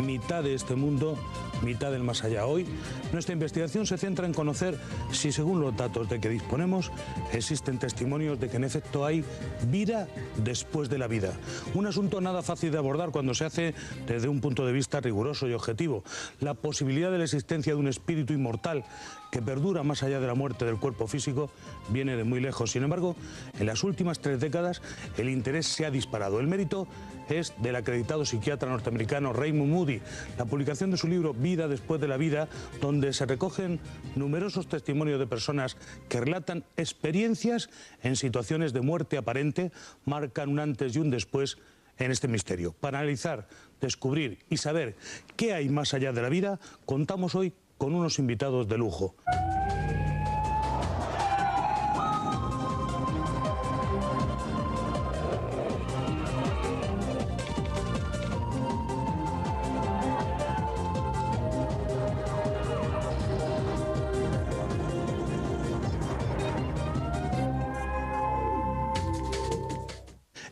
mitad de este mundo, mitad del más allá. Hoy nuestra investigación se centra en conocer si, según los datos de que disponemos, existen testimonios de que en efecto hay vida después de la vida. Un asunto nada fácil de abordar cuando se hace desde un punto de vista riguroso y objetivo. La posibilidad de la existencia de un espíritu inmortal que perdura más allá de la muerte del cuerpo físico viene de muy lejos. Sin embargo, en las últimas 3 décadas el interés se ha disparado. El mérito es del acreditado psiquiatra norteamericano Raymond Moody. La publicación de su libro Vida después de la vida, donde se recogen numerosos testimonios de personas que relatan experiencias en situaciones de muerte aparente, marcan un antes y un después en este misterio. Para analizar, descubrir y saber qué hay más allá de la vida, contamos hoy con unos invitados de lujo.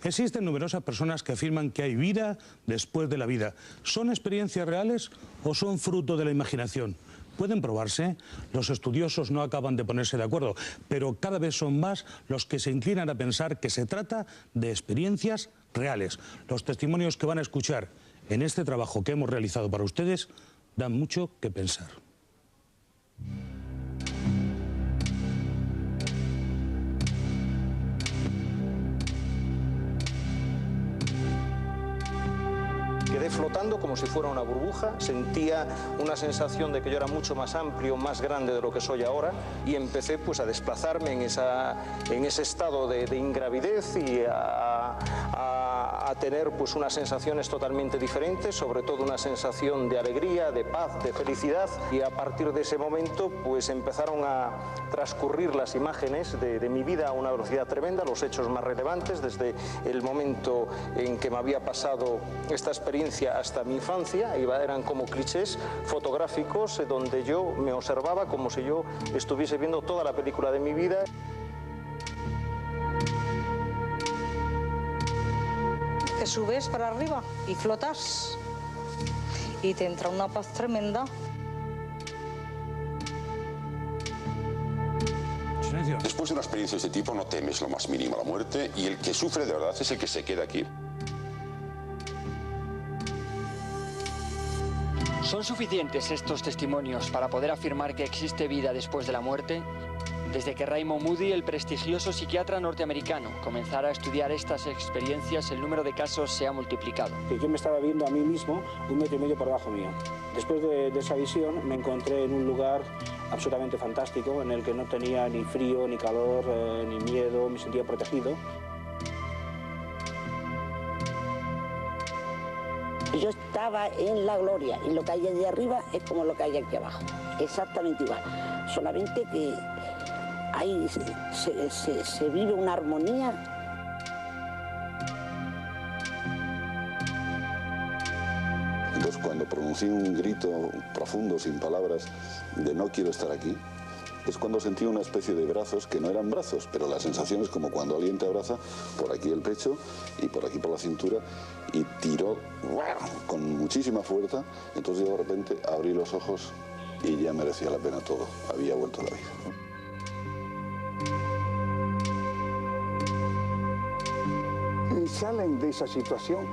Existen numerosas personas que afirman que hay vida después de la vida. ¿Son experiencias reales o son fruto de la imaginación? ¿Pueden probarse? Los estudiosos no acaban de ponerse de acuerdo, pero cada vez son más los que se inclinan a pensar que se trata de experiencias reales. Los testimonios que van a escuchar en este trabajo que hemos realizado para ustedes dan mucho que pensar. Quedé flotando como si fuera una burbuja, sentía una sensación de que yo era mucho más amplio, más grande de lo que soy ahora, y empecé pues a desplazarme en ese estado de ingravidez y a tener pues unas sensaciones totalmente diferentes, sobre todo una sensación de alegría, de paz, de felicidad, y a partir de ese momento pues empezaron a transcurrir las imágenes de mi vida a una velocidad tremenda, los hechos más relevantes desde el momento en que me había pasado esta experiencia hasta mi infancia. Eran como clichés fotográficos donde yo me observaba como si yo estuviese viendo toda la película de mi vida. Te subes para arriba y flotas y te entra una paz tremenda. Después de una experiencia de este tipo no temes lo más mínimo la muerte, y el que sufre de verdad es el que se queda aquí. ¿Son suficientes estos testimonios para poder afirmar que existe vida después de la muerte? Desde que Raymond Moody, el prestigioso psiquiatra norteamericano, comenzara a estudiar estas experiencias, el número de casos se ha multiplicado. Yo me estaba viendo a mí mismo 1,5 metros por debajo mío. Después de esa visión me encontré en un lugar absolutamente fantástico, en el que no tenía ni frío, ni calor, ni miedo, me sentía protegido. Yo estaba en la gloria, y lo que hay allí arriba es como lo que hay aquí abajo, exactamente igual, solamente que ahí se vive una armonía. Entonces, cuando pronuncié un grito profundo, sin palabras, de no quiero estar aquí, es cuando sentí una especie de brazos que no eran brazos, pero la sensación es como cuando alguien te abraza por aquí el pecho y por aquí por la cintura, y tiró con muchísima fuerza. Entonces yo de repente abrí los ojos y ya merecía la pena todo, había vuelto a la vida. Y salen de esa situación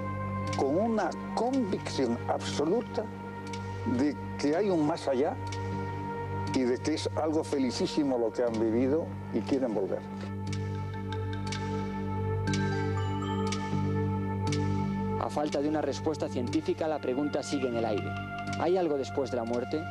con una convicción absoluta de que hay un más allá y de que es algo felicísimo lo que han vivido y quieren volver. A falta de una respuesta científica, la pregunta sigue en el aire. ¿Hay algo después de la muerte?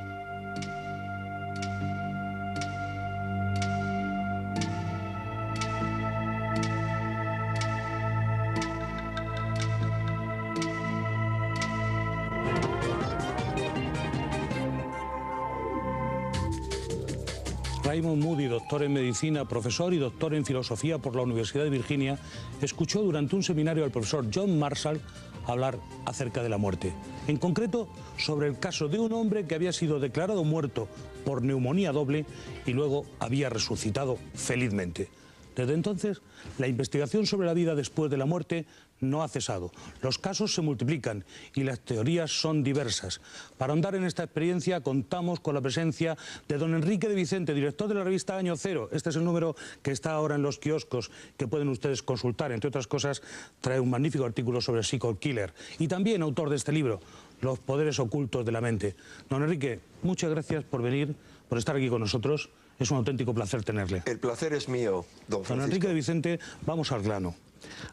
Raymond Moody, doctor en medicina, profesor y doctor en filosofía por la Universidad de Virginia, escuchó durante un seminario al profesor John Marshall hablar acerca de la muerte. En concreto, sobre el caso de un hombre que había sido declarado muerto por neumonía doble y luego había resucitado felizmente. Desde entonces, la investigación sobre la vida después de la muerte no ha cesado. Los casos se multiplican y las teorías son diversas. Para ahondar en esta experiencia contamos con la presencia de don Enrique de Vicente, director de la revista Año Cero. Este es el número que está ahora en los kioscos, que pueden ustedes consultar. Entre otras cosas, trae un magnífico artículo sobre Psycho Killer. Y también autor de este libro, Los poderes ocultos de la mente. Don Enrique, muchas gracias por venir, por estar aquí con nosotros. Es un auténtico placer tenerle. El placer es mío, don Francisco. Don Enrique de Vicente, vamos al grano.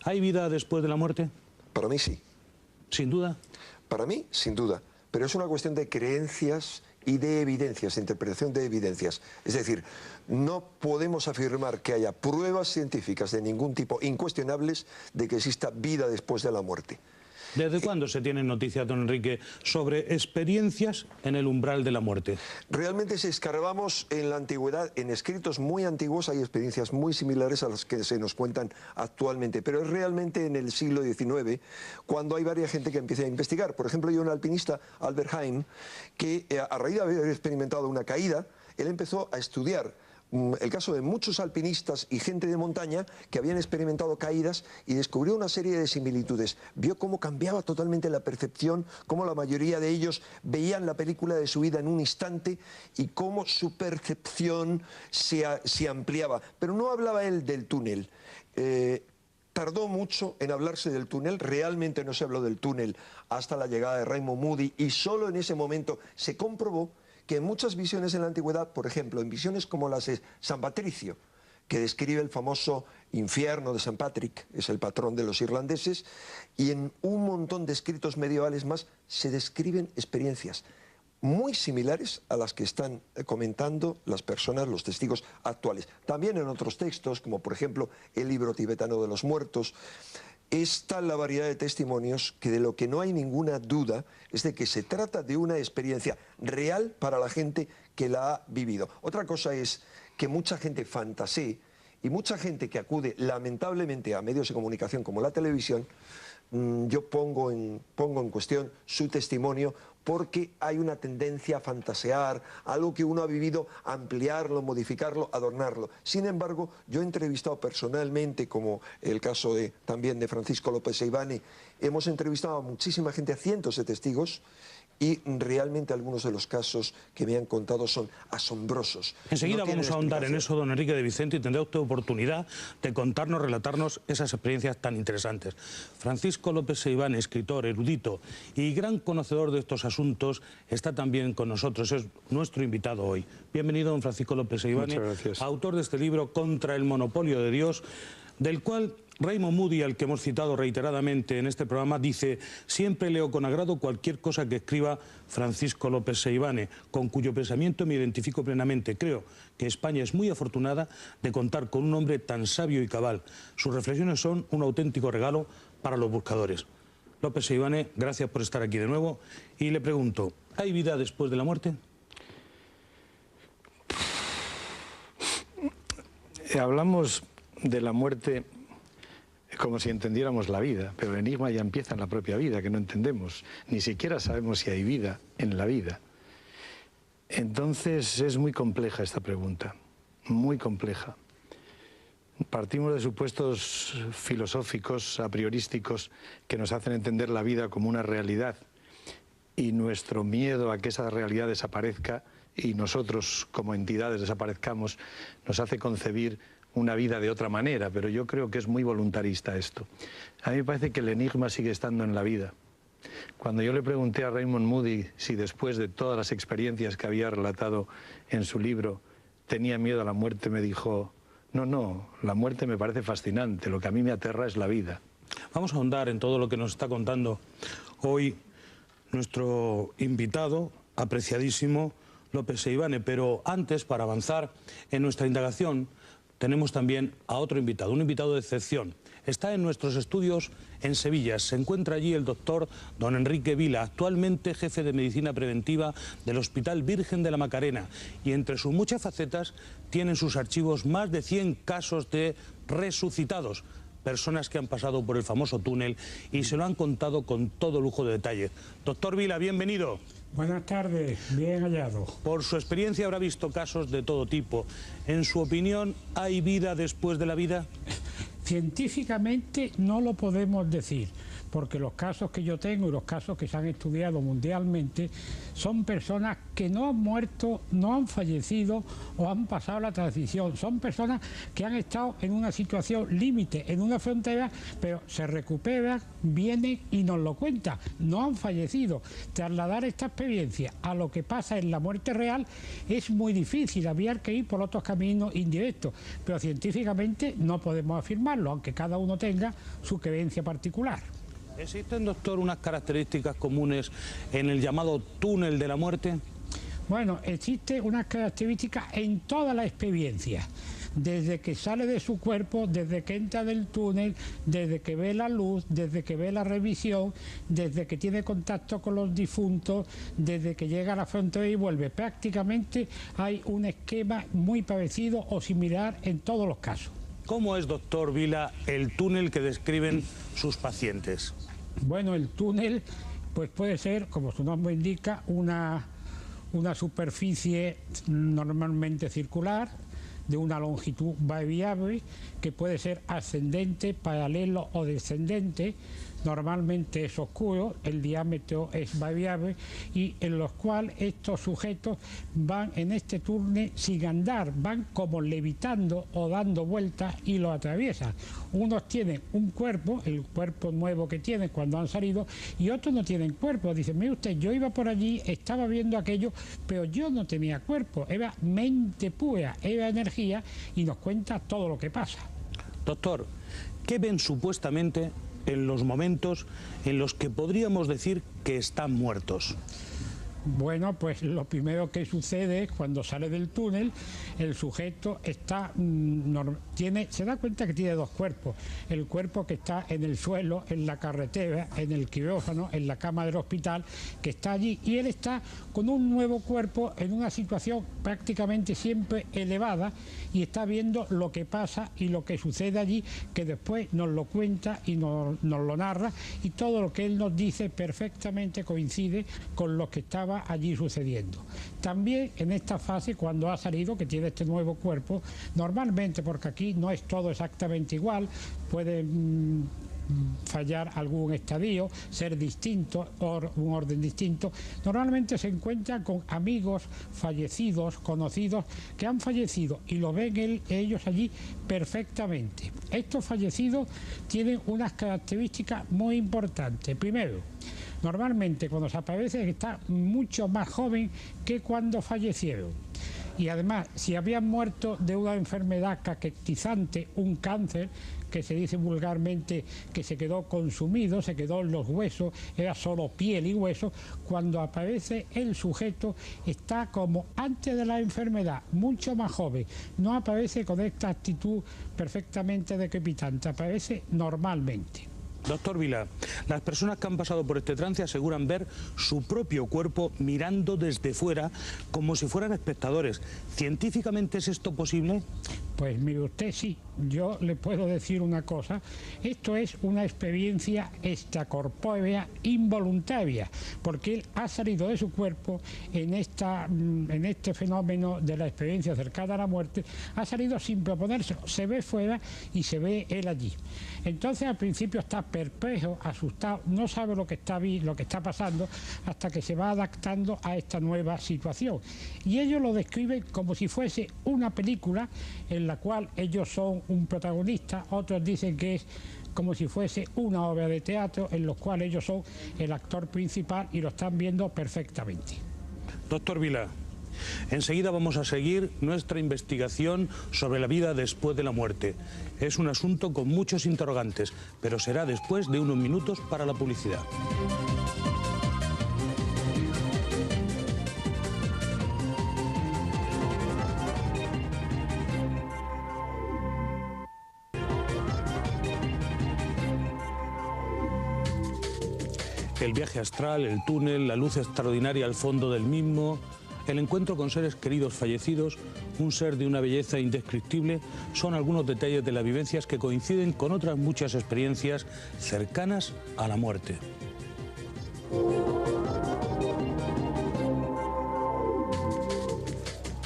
¿Hay vida después de la muerte? Para mí sí. ¿Sin duda? Para mí, sin duda. Pero es una cuestión de creencias y de evidencias, de interpretación de evidencias. Es decir, no podemos afirmar que haya pruebas científicas de ningún tipo incuestionables de que exista vida después de la muerte. ¿Desde cuándo se tienen noticias, don Enrique, sobre experiencias en el umbral de la muerte? Realmente, si escarbamos en la antigüedad, en escritos muy antiguos hay experiencias muy similares a las que se nos cuentan actualmente, pero es realmente en el siglo XIX cuando hay varias gente que empieza a investigar. Por ejemplo, hay un alpinista, Albert Heim, que a raíz de haber experimentado una caída, él empezó a estudiar el caso de muchos alpinistas y gente de montaña que habían experimentado caídas y descubrió una serie de similitudes. Vio cómo cambiaba totalmente la percepción, cómo la mayoría de ellos veían la película de su vida en un instante y cómo su percepción se ampliaba. Pero no hablaba él del túnel. Tardó mucho en hablarse del túnel, realmente no se habló del túnel hasta la llegada de Raymond Moody y solo en ese momento se comprobó que en muchas visiones en la antigüedad, por ejemplo, en visiones como las de San Patricio, que describe el famoso infierno de San Patrick, es el patrón de los irlandeses, y en un montón de escritos medievales más se describen experiencias muy similares a las que están comentando las personas, los testigos actuales. También en otros textos, como por ejemplo el libro tibetano de los muertos, es tal la variedad de testimonios que de lo que no hay ninguna duda es de que se trata de una experiencia real para la gente que la ha vivido. Otra cosa es que mucha gente fantasee y mucha gente que acude lamentablemente a medios de comunicación como la televisión, yo pongo en cuestión su testimonio porque hay una tendencia a fantasear, algo que uno ha vivido, ampliarlo, modificarlo, adornarlo. Sin embargo, yo he entrevistado personalmente, como el caso también de Francisco López Seivane, hemos entrevistado a muchísima gente, a cientos de testigos, y realmente algunos de los casos que me han contado son asombrosos. Enseguida vamos a ahondar en eso, don Enrique de Vicente, y tendrá usted oportunidad de contarnos, relatarnos esas experiencias tan interesantes. Francisco López Seivane, escritor, erudito y gran conocedor de estos asuntos, está también con nosotros, es nuestro invitado hoy. Bienvenido, don Francisco López Seivane, autor de este libro Contra el monopolio de Dios, del cual Raymond Moody, al que hemos citado reiteradamente en este programa, dice: siempre leo con agrado cualquier cosa que escriba Francisco López Seivane, con cuyo pensamiento me identifico plenamente. Creo que España es muy afortunada de contar con un hombre tan sabio y cabal. Sus reflexiones son un auténtico regalo para los buscadores. López Seivane, gracias por estar aquí de nuevo. Y le pregunto, ¿hay vida después de la muerte? Hablamos de la muerte como si entendiéramos la vida, pero el enigma ya empieza en la propia vida, que no entendemos. Ni siquiera sabemos si hay vida en la vida. Entonces es muy compleja esta pregunta, muy compleja. Partimos de supuestos filosóficos, a priorísticos, que nos hacen entender la vida como una realidad, y nuestro miedo a que esa realidad desaparezca y nosotros como entidades desaparezcamos nos hace concebir una vida de otra manera, pero yo creo que es muy voluntarista esto. A mí me parece que el enigma sigue estando en la vida. Cuando yo le pregunté a Raymond Moody si después de todas las experiencias que había relatado en su libro tenía miedo a la muerte, me dijo: no, la muerte me parece fascinante, lo que a mí me aterra es la vida. Vamos a ahondar en todo lo que nos está contando hoy nuestro invitado, apreciadísimo López Seivane, pero antes, para avanzar en nuestra indagación, tenemos también a otro invitado, un invitado de excepción. Está en nuestros estudios en Sevilla. Se encuentra allí el doctor don Enrique Vila, actualmente jefe de medicina preventiva del Hospital Virgen de la Macarena. Y entre sus muchas facetas tiene en sus archivos más de 100 casos de resucitados. personas que han pasado por el famoso túnel y se lo han contado con todo lujo de detalle. Doctor Vila, bienvenido. Buenas tardes, bien hallado. Por su experiencia habrá visto casos de todo tipo. En su opinión, ¿hay vida después de la vida? Científicamente no lo podemos decir, porque los casos que yo tengo y los casos que se han estudiado mundialmente son personas que no han muerto, no han fallecido o han pasado la transición. Son personas que han estado en una situación límite, en una frontera, pero se recuperan, vienen y nos lo cuentan. No han fallecido. Trasladar esta experiencia a lo que pasa en la muerte real es muy difícil. Había que ir por otros caminos indirectos, pero científicamente no podemos afirmarlo, aunque cada uno tenga su creencia particular. ¿Existen, doctor, unas características comunes en el llamado túnel de la muerte? Bueno, existe unas características en toda la experiencia. Desde que sale de su cuerpo, desde que entra del túnel, desde que ve la luz, desde que ve la revisión, desde que tiene contacto con los difuntos, desde que llega a la frontera y vuelve. Prácticamente hay un esquema muy parecido o similar en todos los casos. ¿Cómo es, doctor Vila, el túnel que describen sus pacientes? Bueno, el túnel pues puede ser, como su nombre indica, una superficie normalmente circular, de una longitud variable, que puede ser ascendente, paralelo o descendente. Normalmente es oscuro, el diámetro es variable, y en los cuales estos sujetos van en este túnel sin andar, van como levitando o dando vueltas y lo atraviesan. Unos tienen un cuerpo, el cuerpo nuevo que tienen cuando han salido, y otros no tienen cuerpo. Dicen, mire usted, yo iba por allí, estaba viendo aquello, pero yo no tenía cuerpo, era mente pura, era energía, y nos cuenta todo lo que pasa. Doctor, ¿qué ven supuestamente en los momentos en los que podríamos decir que están muertos? Bueno, pues lo primero que sucede es cuando sale del túnel, el sujeto está se da cuenta que tiene dos cuerpos. El cuerpo que está en el suelo, en la carretera, en el quirófano, en la cama del hospital, que está allí, y él está con un nuevo cuerpo en una situación prácticamente siempre elevada, y está viendo lo que pasa y lo que sucede allí, que después nos lo cuenta y nos lo narra, y todo lo que él nos dice perfectamente coincide con lo que estaba allí sucediendo. También en esta fase, cuando ha salido, que tiene este nuevo cuerpo, normalmente, porque aquí no es todo exactamente igual, puede fallar algún estadio, ser distinto o un orden distinto, normalmente se encuentran con amigos fallecidos, conocidos que han fallecido, y lo ven ellos allí perfectamente. Estos fallecidos tienen unas características muy importantes. Primero, normalmente cuando se aparece está mucho más joven que cuando fallecieron. Y además, si habían muerto de una enfermedad caquetizante, un cáncer, que se dice vulgarmente que se quedó consumido, se quedó en los huesos, era solo piel y hueso, cuando aparece el sujeto está como antes de la enfermedad, mucho más joven, no aparece con esta actitud perfectamente decrepitante, aparece normalmente. Doctor Vila, las personas que han pasado por este trance aseguran ver su propio cuerpo mirando desde fuera como si fueran espectadores. ¿Científicamente es esto posible? Pues mire usted, sí. Yo le puedo decir una cosa. Esto es una experiencia extracorpórea involuntaria, porque él ha salido de su cuerpo en este fenómeno de la experiencia cercana a la muerte, ha salido sin proponérselo. Se ve fuera y se ve él allí. Entonces al principio está perplejo, asustado, no sabe lo que está pasando, hasta que se va adaptando a esta nueva situación. Y ellos lo describen como si fuese una película en la cual ellos son un protagonista, otros dicen que es como si fuese una obra de teatro en la cual ellos son el actor principal y lo están viendo perfectamente. Doctor Vila, enseguida vamos a seguir nuestra investigación sobre la vida después de la muerte. Es un asunto con muchos interrogantes, pero será después de unos minutos para la publicidad. El viaje astral, el túnel, la luz extraordinaria al fondo del mismo, el encuentro con seres queridos fallecidos, un ser de una belleza indescriptible, son algunos detalles de las vivencias que coinciden con otras muchas experiencias cercanas a la muerte.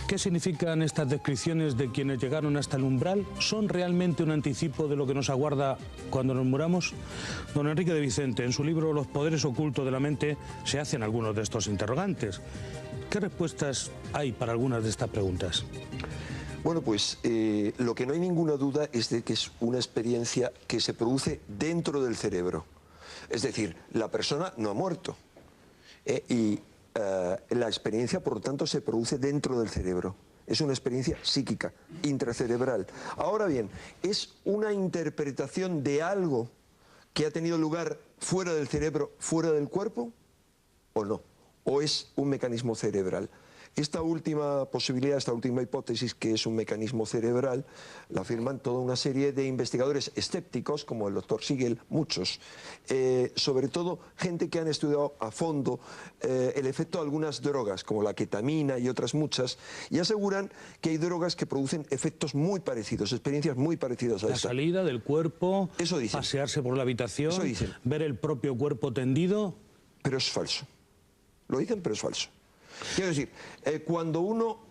¿Qué significan estas descripciones de quienes llegaron hasta el umbral? ¿Son realmente un anticipo de lo que nos aguarda cuando nos muramos? Don Enrique de Vicente, en su libro Los poderes ocultos de la mente, se hacen algunos de estos interrogantes. ¿Qué respuestas hay para algunas de estas preguntas? Bueno, pues lo que no hay ninguna duda es de que es una experiencia que se produce dentro del cerebro. Es decir, la persona no ha muerto. La experiencia, por lo tanto, se produce dentro del cerebro. Es una experiencia psíquica, intracerebral. Ahora bien, ¿es una interpretación de algo que ha tenido lugar fuera del cerebro, fuera del cuerpo? ¿O no? ¿O es un mecanismo cerebral? Esta última posibilidad, esta última hipótesis, que es un mecanismo cerebral, la afirman toda una serie de investigadores escépticos, como el doctor Siegel, muchos, sobre todo gente que han estudiado a fondo el efecto de algunas drogas, como la ketamina y otras muchas, y aseguran que hay drogas que producen efectos muy parecidos, experiencias muy parecidas a esta. La salida del cuerpo, eso dicen. Pasearse por la habitación, eso dicen. Ver el propio cuerpo tendido. Pero es falso. Lo dicen, pero es falso. Quiero decir, cuando uno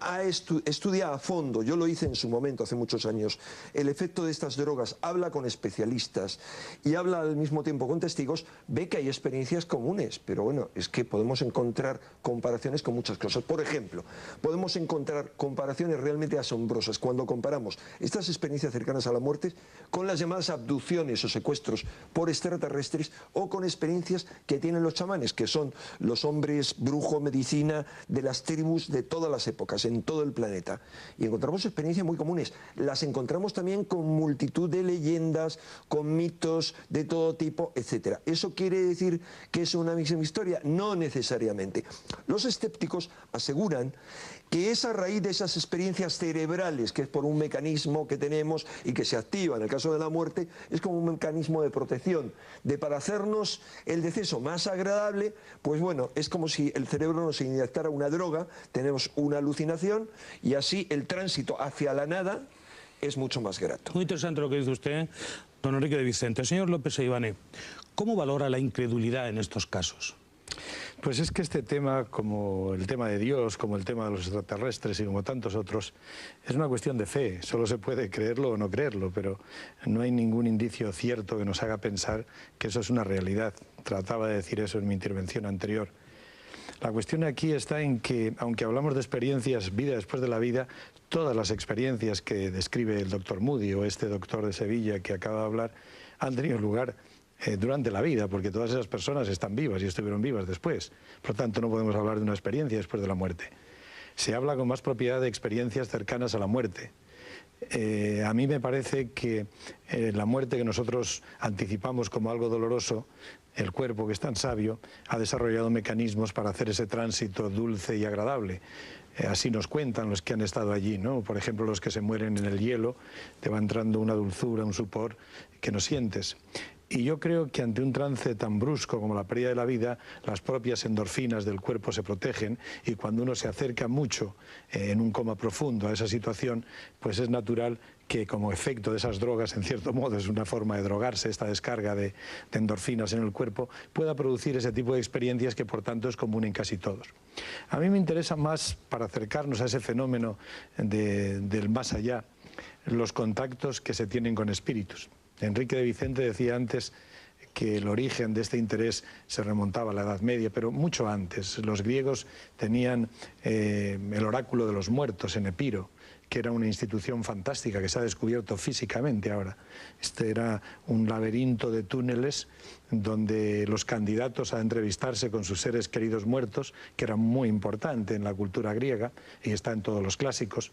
estudia a fondo, yo lo hice en su momento, hace muchos años, el efecto de estas drogas, habla con especialistas y habla al mismo tiempo con testigos, ve que hay experiencias comunes, pero bueno, es que podemos encontrar comparaciones con muchas cosas. Por ejemplo, podemos encontrar comparaciones realmente asombrosas cuando comparamos estas experiencias cercanas a la muerte con las llamadas abducciones o secuestros por extraterrestres o con experiencias que tienen los chamanes, que son los hombres brujo, medicina, de las tribus de todas las épocas, en todo el planeta. Y encontramos experiencias muy comunes. Las encontramos también con multitud de leyendas, con mitos de todo tipo, etc. ¿Eso quiere decir que es una misma historia? No necesariamente. Los escépticos aseguran que es a raíz de esas experiencias cerebrales, que es por un mecanismo que tenemos y que se activa en el caso de la muerte, es como un mecanismo de protección, de para hacernos el deceso más agradable, pues bueno, es como si el cerebro nos inyectara una droga, tenemos una alucinación y así el tránsito hacia la nada es mucho más grato. Muy interesante lo que dice usted, don Enrique de Vicente. Señor López Seivane, ¿cómo valora la incredulidad en estos casos? Pues es que este tema, como el tema de Dios, como el tema de los extraterrestres y como tantos otros, es una cuestión de fe. Solo se puede creerlo o no creerlo, pero no hay ningún indicio cierto que nos haga pensar que eso es una realidad. Trataba de decir eso en mi intervención anterior. La cuestión aquí está en que, aunque hablamos de experiencias, vida después de la vida, todas las experiencias que describe el doctor Moody o este doctor de Sevilla que acaba de hablar, han tenido lugar durante la vida, porque todas esas personas están vivas y estuvieron vivas después. Por lo tanto, no podemos hablar de una experiencia después de la muerte. Se habla con más propiedad de experiencias cercanas a la muerte. A mí me parece que la muerte que nosotros anticipamos como algo doloroso, el cuerpo, que es tan sabio, ha desarrollado mecanismos para hacer ese tránsito dulce y agradable. Así nos cuentan los que han estado allí, ¿no? Por ejemplo, los que se mueren en el hielo, te va entrando una dulzura, un sopor que no sientes. Y yo creo que ante un trance tan brusco como la pérdida de la vida, las propias endorfinas del cuerpo se protegen y cuando uno se acerca mucho en un coma profundo a esa situación, pues es natural que como efecto de esas drogas, en cierto modo es una forma de drogarse, esta descarga de endorfinas en el cuerpo, pueda producir ese tipo de experiencias que por tanto es común en casi todos. A mí me interesa más, para acercarnos a ese fenómeno del más allá, los contactos que se tienen con espíritus. Enrique de Vicente decía antes que el origen de este interés se remontaba a la Edad Media, pero mucho antes. Los griegos tenían el oráculo de los muertos en Epiro, que era una institución fantástica que se ha descubierto físicamente ahora. Este era un laberinto de túneles donde los candidatos a entrevistarse con sus seres queridos muertos, que era muy importante en la cultura griega y está en todos los clásicos,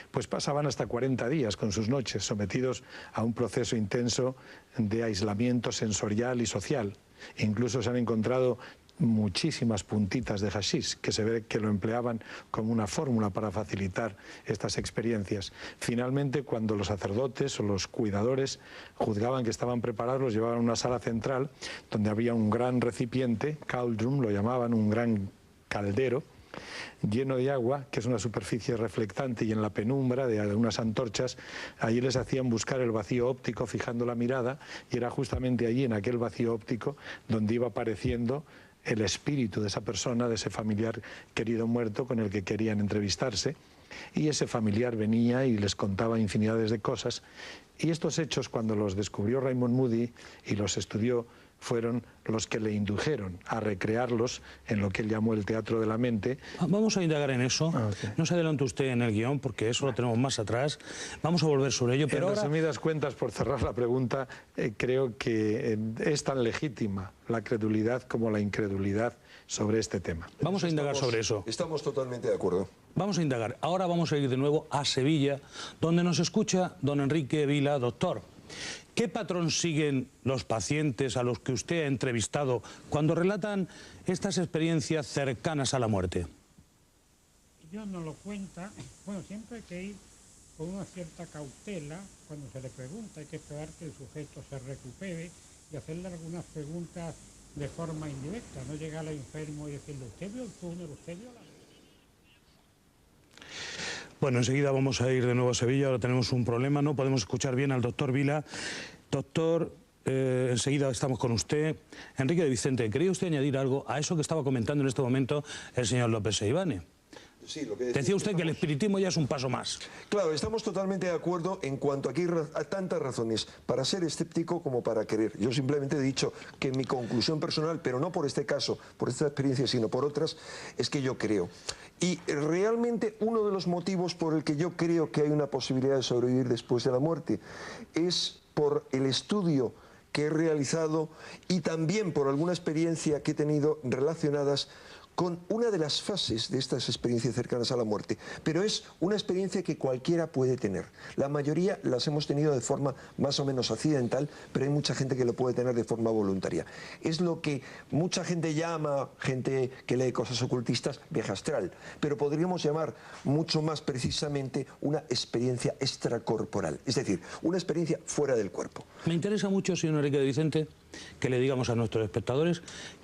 pues pasaban hasta 40 días con sus noches, sometidos a un proceso intenso de aislamiento sensorial y social. Incluso se han encontrado muchísimas puntitas de hashish, que se ve que lo empleaban como una fórmula para facilitar estas experiencias. Finalmente, cuando los sacerdotes o los cuidadores juzgaban que estaban preparados, los llevaban a una sala central donde había un gran recipiente, cauldron lo llamaban, un gran caldero, lleno de agua, que es una superficie reflectante, y en la penumbra de unas antorchas, allí les hacían buscar el vacío óptico fijando la mirada, y era justamente allí, en aquel vacío óptico, donde iba apareciendo el espíritu de esa persona, de ese familiar querido muerto con el que querían entrevistarse. Y ese familiar venía y les contaba infinidades de cosas. Y estos hechos, cuando los descubrió Raymond Moody y los estudió, fueron los que le indujeron a recrearlos en lo que él llamó el teatro de la mente. Vamos a indagar en eso. No se adelante usted en el guión, porque eso lo tenemos más atrás. Vamos a volver sobre ello. Pero en resumidas cuentas, por cerrar la pregunta, creo que es tan legítima la credulidad como la incredulidad sobre este tema. Vamos a indagar sobre eso. Estamos totalmente de acuerdo. Vamos a indagar. Ahora vamos a ir de nuevo a Sevilla, donde nos escucha don Enrique Vila. Doctor, ¿qué patrón siguen los pacientes a los que usted ha entrevistado cuando relatan estas experiencias cercanas a la muerte? Ellos nos lo cuentan. Bueno, siempre hay que ir con una cierta cautela cuando se le pregunta. Hay que esperar que el sujeto se recupere y hacerle algunas preguntas de forma indirecta. No llegar al enfermo y decirle, ¿usted vio el túnel? ¿Usted vio la...? Bueno, enseguida vamos a ir de nuevo a Sevilla. Ahora tenemos un problema, no podemos escuchar bien al doctor Vila. Doctor, enseguida estamos con usted. Enrique de Vicente, ¿quería usted añadir algo a eso que estaba comentando en este momento el señor López Seivane? Sí, lo que decía usted que el espiritismo ya es un paso más. Claro, estamos totalmente de acuerdo en cuanto a que hay tantas razones para ser escéptico como para creer. Yo simplemente he dicho que mi conclusión personal, pero no por este caso, por esta experiencia, sino por otras, es que yo creo. Y realmente uno de los motivos por el que yo creo que hay una posibilidad de sobrevivir después de la muerte es por el estudio que he realizado y también por alguna experiencia que he tenido relacionadas con una de las fases de estas experiencias cercanas a la muerte, pero es una experiencia que cualquiera puede tener. La mayoría las hemos tenido de forma más o menos accidental, pero hay mucha gente que lo puede tener de forma voluntaria. Es lo que mucha gente llama, gente que lee cosas ocultistas, viaje astral, pero podríamos llamar mucho más precisamente una experiencia extracorporal, es decir, una experiencia fuera del cuerpo. Me interesa mucho, señor Enrique de Vicente, que le digamos a nuestros espectadores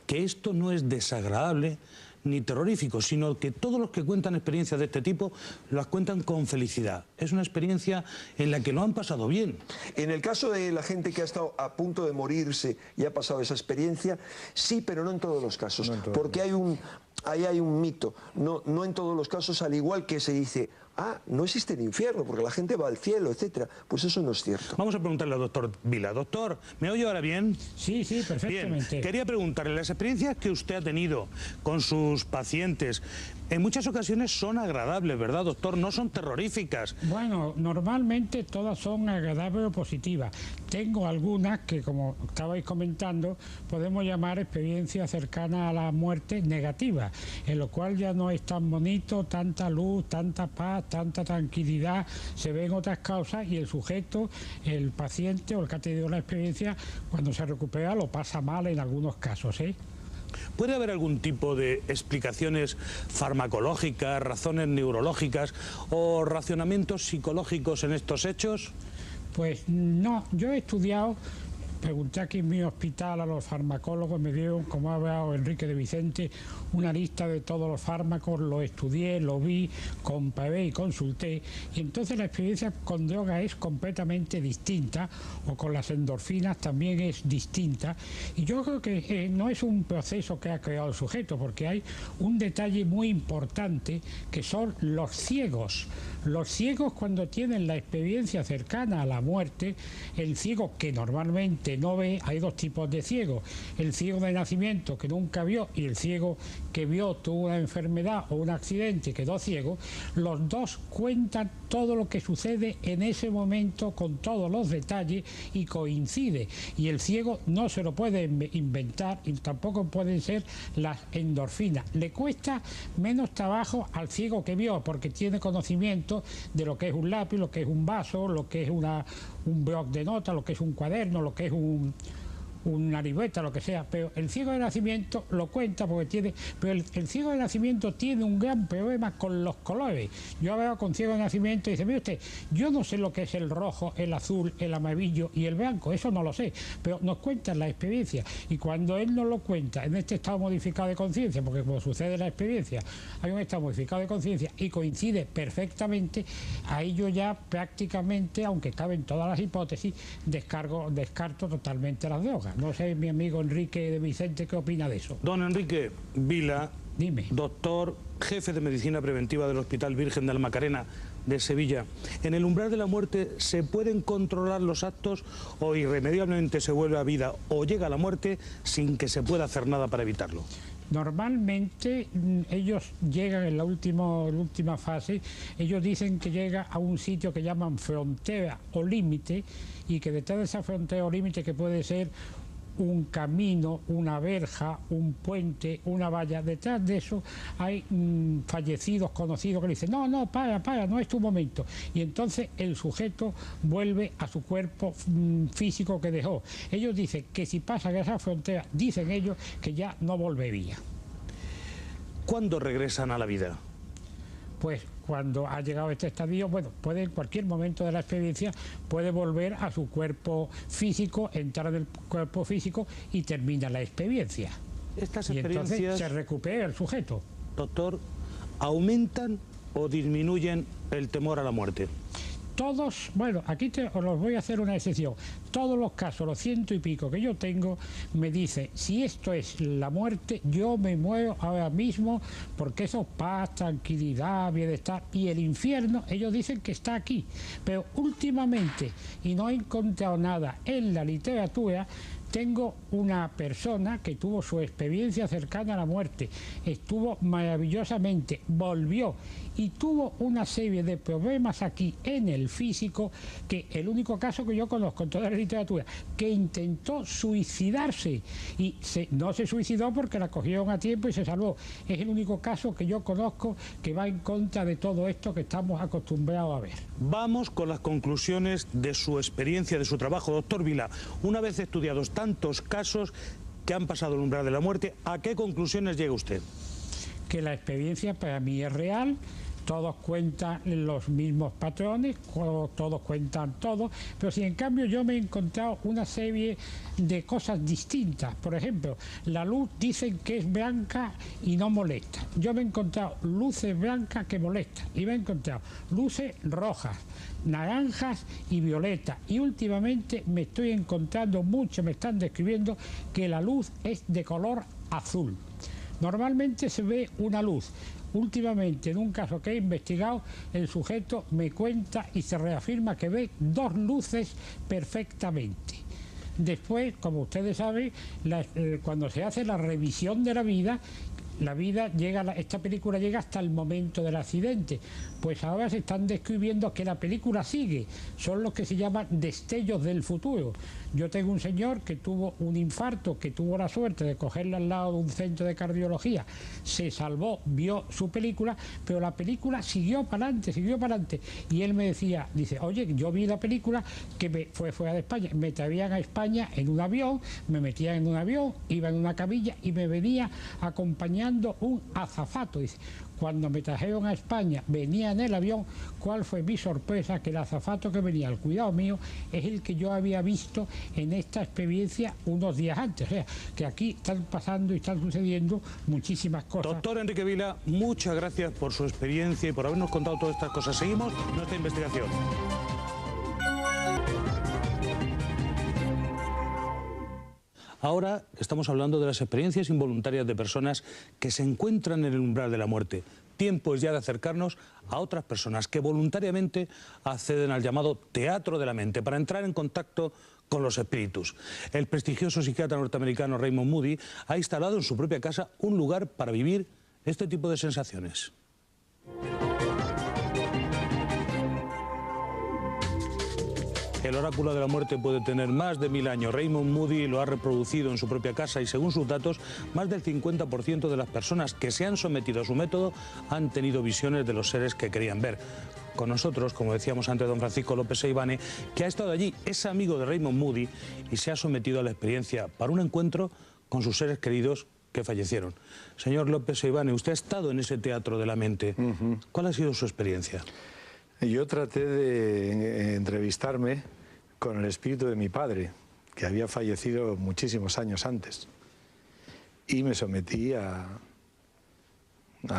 que esto no es desagradable ni terrorífico, sino que todos los que cuentan experiencias de este tipo las cuentan con felicidad. Es una experiencia en la que lo han pasado bien. En el caso de la gente que ha estado a punto de morirse y ha pasado esa experiencia, sí, pero no en todos los casos, porque ahí hay un mito. No en todos los casos, al igual que se dice, no existe el infierno porque la gente va al cielo, etcétera. Pues eso no es cierto. Vamos a preguntarle al doctor Vila. Doctor, ¿me oye ahora bien? Sí, perfectamente. Bien. Quería preguntarle, las experiencias que usted ha tenido con sus pacientes, en muchas ocasiones son agradables, ¿verdad, doctor? No son terroríficas. Bueno, normalmente todas son agradables o positivas. Tengo algunas que, como estabais comentando, podemos llamar experiencias cercanas a la muerte negativas, en lo cual ya no es tan bonito, tanta luz, tanta paz, tanta tranquilidad, se ven otras causas y el sujeto, el paciente o el que ha tenido la experiencia, cuando se recupera lo pasa mal en algunos casos, ¿eh? ¿Puede haber algún tipo de explicaciones farmacológicas, razones neurológicas o racionamientos psicológicos en estos hechos? Pues no, yo he estudiado, pregunté aquí en mi hospital a los farmacólogos, me dieron, como ha hablado Enrique de Vicente, una lista de todos los fármacos, lo estudié, lo vi, comparé y consulté, y entonces la experiencia con droga es completamente distinta, o con las endorfinas también es distinta, y yo creo que no es un proceso que ha creado el sujeto, porque hay un detalle muy importante que son los ciegos. Los ciegos, cuando tienen la experiencia cercana a la muerte, el ciego que normalmente no ve, hay dos tipos de ciegos, el ciego de nacimiento que nunca vio y el ciego que vio, tuvo una enfermedad o un accidente y quedó ciego, los dos cuentan todo lo que sucede en ese momento con todos los detalles y coincide, y el ciego no se lo puede inventar y tampoco pueden ser las endorfinas. Le cuesta menos trabajo al ciego que vio porque tiene conocimiento de lo que es un lápiz, lo que es un vaso, lo que es un bloc de notas, lo que es un cuaderno, lo que es una libreta, lo que sea, pero el ciego de nacimiento lo cuenta porque tiene, pero el ciego de nacimiento tiene un gran problema con los colores. Yo veo con ciego de nacimiento y dice, mire usted, yo no sé lo que es el rojo, el azul, el amarillo y el blanco, eso no lo sé, pero nos cuentan la experiencia, y cuando él nos lo cuenta en este estado modificado de conciencia, porque como sucede en la experiencia, hay un estado modificado de conciencia y coincide perfectamente, ahí yo ya prácticamente, aunque caben todas las hipótesis, descarto totalmente las drogas. No sé, mi amigo Enrique de Vicente, ¿qué opina de eso? Don Enrique Vila, dime. Doctor, jefe de Medicina Preventiva del Hospital Virgen de la Macarena de Sevilla. ¿En el umbral de la muerte se pueden controlar los actos o irremediablemente se vuelve a vida o llega a la muerte sin que se pueda hacer nada para evitarlo? Normalmente ellos llegan en la última fase, ellos dicen que llega a un sitio que llaman frontera o límite, y que detrás de esa frontera o límite, que puede ser un camino, una verja, un puente, una valla, detrás de eso hay fallecidos, conocidos, que le dicen, no, para, no es tu momento. Y entonces el sujeto vuelve a su cuerpo físico que dejó. Ellos dicen que si pasan esa frontera, dicen ellos que ya no volvería. ¿Cuándo regresan a la vida? Pues cuando ha llegado a este estadio, bueno, puede en cualquier momento de la experiencia, puede volver a su cuerpo físico, entrar en el cuerpo físico y termina la experiencia. Estas y experiencias, entonces se recupera el sujeto. Doctor, ¿aumentan o disminuyen el temor a la muerte? Todos, bueno, aquí os los voy a hacer una excepción. Todos los casos, los 100 y pico que yo tengo, me dice, si esto es la muerte, yo me muero ahora mismo, porque eso es paz, tranquilidad, bienestar. Y el infierno, ellos dicen que está aquí. Pero últimamente, y no he encontrado nada en la literatura, tengo una persona que tuvo su experiencia cercana a la muerte, estuvo maravillosamente, volvió y tuvo una serie de problemas aquí en el físico, que el único caso que yo conozco en toda la literatura, que intentó suicidarse y no se suicidó porque la cogieron a tiempo y se salvó. Es el único caso que yo conozco que va en contra de todo esto que estamos acostumbrados a ver. Vamos con las conclusiones de su experiencia, de su trabajo. Doctor Vila, una vez estudiados tantos casos que han pasado el umbral de la muerte, ¿a qué conclusiones llega usted? Que la experiencia para mí es real, todos cuentan los mismos patrones, todos cuentan todo, pero si en cambio yo me he encontrado una serie de cosas distintas. Por ejemplo, la luz dicen que es blanca y no molesta. Yo me he encontrado luces blancas que molestan y me he encontrado luces rojas, naranjas y violetas, y últimamente me estoy encontrando mucho, me están describiendo que la luz es de color azul. Normalmente se ve una luz. Últimamente, en un caso que he investigado, el sujeto me cuenta y se reafirma que ve dos luces perfectamente. Después, como ustedes saben, cuando se hace la revisión de la vida llega, esta película llega hasta el momento del accidente. Pues ahora se están describiendo que la película sigue, son los que se llaman destellos del futuro. Yo tengo un señor que tuvo un infarto, que tuvo la suerte de cogerle al lado de un centro de cardiología, se salvó, vio su película, pero la película siguió para adelante, y él me decía, dice, oye, yo vi la película que fue fuera de España, me traían a España en un avión, me metían en un avión, iba en una camilla y me venía acompañando un azafato. Dice, cuando me trajeron a España, venía en el avión, ¿cuál fue mi sorpresa? Que el azafato que venía al cuidado mío es el que yo había visto en esta experiencia unos días antes. O sea, que aquí están pasando y están sucediendo muchísimas cosas. Doctor Enrique Vila, muchas gracias por su experiencia y por habernos contado todas estas cosas. Seguimos nuestra investigación. Ahora estamos hablando de las experiencias involuntarias de personas que se encuentran en el umbral de la muerte. Tiempo es ya de acercarnos a otras personas que voluntariamente acceden al llamado teatro de la mente para entrar en contacto con los espíritus. El prestigioso psiquiatra norteamericano Raymond Moody ha instalado en su propia casa un lugar para vivir este tipo de sensaciones. El oráculo de la muerte puede tener más de 1000 años. Raymond Moody lo ha reproducido en su propia casa y, según sus datos, más del 50% de las personas que se han sometido a su método han tenido visiones de los seres que querían ver. con nosotros, como decíamos antes, don Francisco López Seivane, que ha estado allí, es amigo de Raymond Moody y se ha sometido a la experiencia para un encuentro con sus seres queridos que fallecieron. Señor López Seivane, usted ha estado en ese teatro de la mente. ¿Cuál ha sido su experiencia? Yo traté de entrevistarme con el espíritu de mi padre, que había fallecido muchísimos años antes. Y me sometí al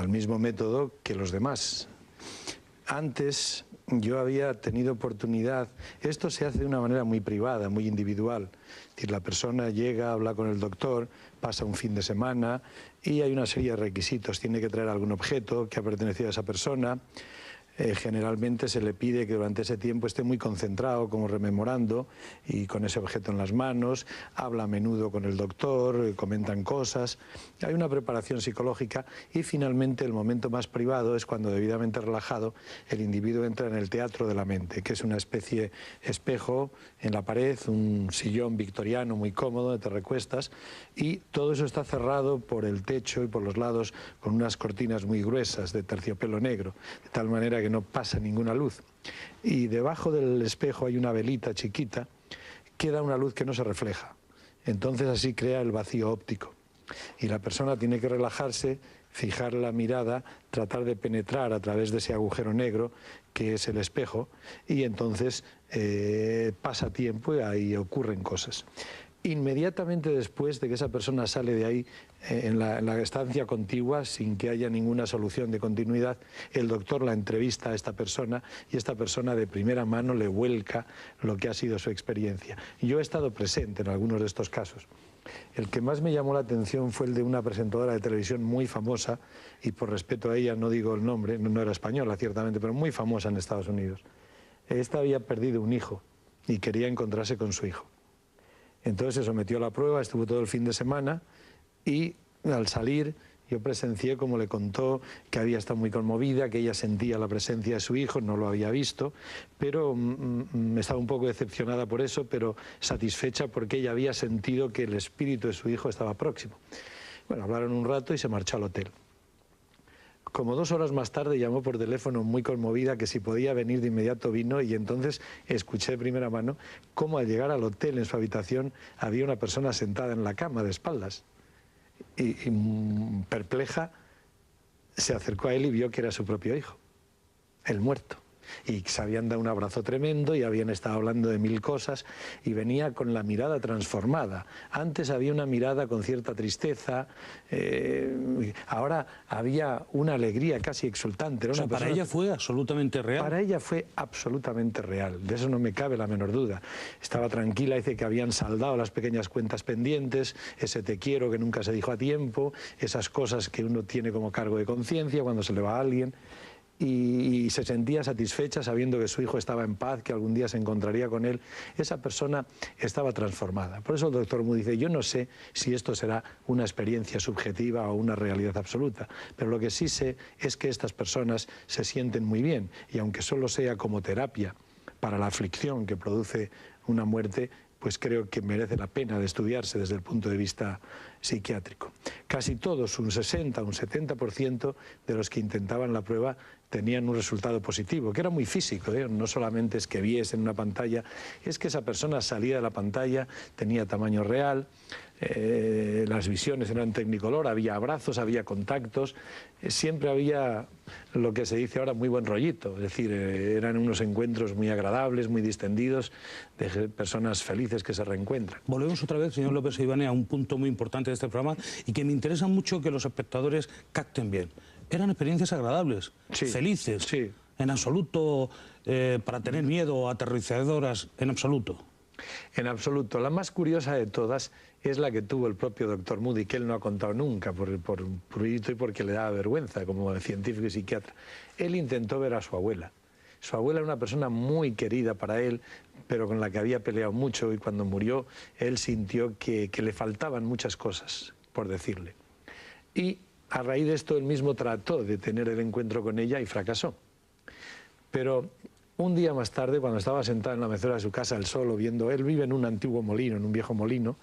mismo método que los demás. Antes yo había tenido oportunidad, esto se hace de una manera muy privada, muy individual. Es decir, la persona llega, habla con el doctor, pasa un fin de semana y hay una serie de requisitos. Tiene que traer algún objeto que ha pertenecido a esa persona. Generalmente se le pide que durante ese tiempo esté muy concentrado, como rememorando, y con ese objeto en las manos, habla a menudo con el doctor, comentan cosas, hay una preparación psicológica y finalmente el momento más privado es cuando, debidamente relajado, el individuo entra en el teatro de la mente, que es una especie de espejo en la pared, un sillón victoriano muy cómodo donde te recuestas, y todo eso está cerrado por el techo y por los lados con unas cortinas muy gruesas de terciopelo negro, de tal manera que no pasa ninguna luz. Y debajo del espejo hay una velita chiquita que da una luz que no se refleja. Entonces así crea el vacío óptico. Y la persona tiene que relajarse, fijar la mirada, tratar de penetrar a través de ese agujero negro que es el espejo, y entonces pasa tiempo y ahí ocurren cosas. Inmediatamente después de que esa persona sale de ahí, en la estancia contigua, sin que haya ninguna solución de continuidad, el doctor la entrevista a esta persona y esta persona de primera mano le vuelca lo que ha sido su experiencia. Yo he estado presente en algunos de estos casos. El que más me llamó la atención fue el de una presentadora de televisión muy famosa, y por respeto a ella no digo el nombre, no era española ciertamente, pero muy famosa en Estados Unidos. Esta había perdido un hijo y quería encontrarse con su hijo. Entonces se sometió a la prueba, estuvo todo el fin de semana y al salir yo presencié como le contó que había estado muy conmovida, que ella sentía la presencia de su hijo, no lo había visto, pero estaba un poco decepcionada por eso, pero satisfecha porque ella había sentido que el espíritu de su hijo estaba próximo. Bueno, hablaron un rato y se marchó al hotel. Como 2 horas más tarde llamó por teléfono muy conmovida que si podía venir de inmediato vino, y entonces escuché de primera mano cómo al llegar al hotel en su habitación había una persona sentada en la cama de espaldas y perpleja se acercó a él y vio que era su propio hijo, el muerto. Y se habían dado un abrazo tremendo y habían estado hablando de 1000 cosas y venía con la mirada transformada. Antes había una mirada con cierta tristeza, ahora había una alegría casi exultante. Era una para ella fue absolutamente real. Para ella fue absolutamente real, de eso no me cabe la menor duda. Estaba tranquila, dice que habían saldado las pequeñas cuentas pendientes, ese te quiero que nunca se dijo a tiempo, esas cosas que uno tiene como cargo de conciencia cuando se le va a alguien. Y se sentía satisfecha sabiendo que su hijo estaba en paz, que algún día se encontraría con él. Esa persona estaba transformada. Por eso el doctor Moody dice, yo no sé si esto será una experiencia subjetiva o una realidad absoluta, pero lo que sí sé es que estas personas se sienten muy bien, y aunque solo sea como terapia para la aflicción que produce una muerte, pues creo que merece la pena de estudiarse desde el punto de vista psiquiátrico. Casi todos, un 60, un 70% de los que intentaban la prueba tenían un resultado positivo, que era muy físico, no solamente es que viesen una pantalla, es que esa persona salía de la pantalla, tenía tamaño real, las visiones eran tecnicolor, había abrazos, había contactos, siempre había lo que se dice ahora muy buen rollito, es decir, eran unos encuentros muy agradables, muy distendidos, de personas felices que se reencuentran. Volvemos otra vez, señor López Seivane, a un punto muy importante de este programa y que me interesa mucho que los espectadores capten bien. Eran experiencias agradables, sí, felices, sí, en absoluto para tener miedo o aterrizadoras, en absoluto. En absoluto. La más curiosa de todas es la que tuvo el propio doctor Moody, que él no ha contado nunca por prurito y porque le daba vergüenza como científico y psiquiatra. Él intentó ver a su abuela. Su abuela era una persona muy querida para él, pero con la que había peleado mucho, y cuando murió él sintió que le faltaban muchas cosas, por decirle. Y a raíz de esto él mismo trató de tener el encuentro con ella y fracasó. Pero un día más tarde, cuando estaba sentado en la mecedora de su casa, él solo, viendo, él vive en un antiguo molino, en un viejo molino,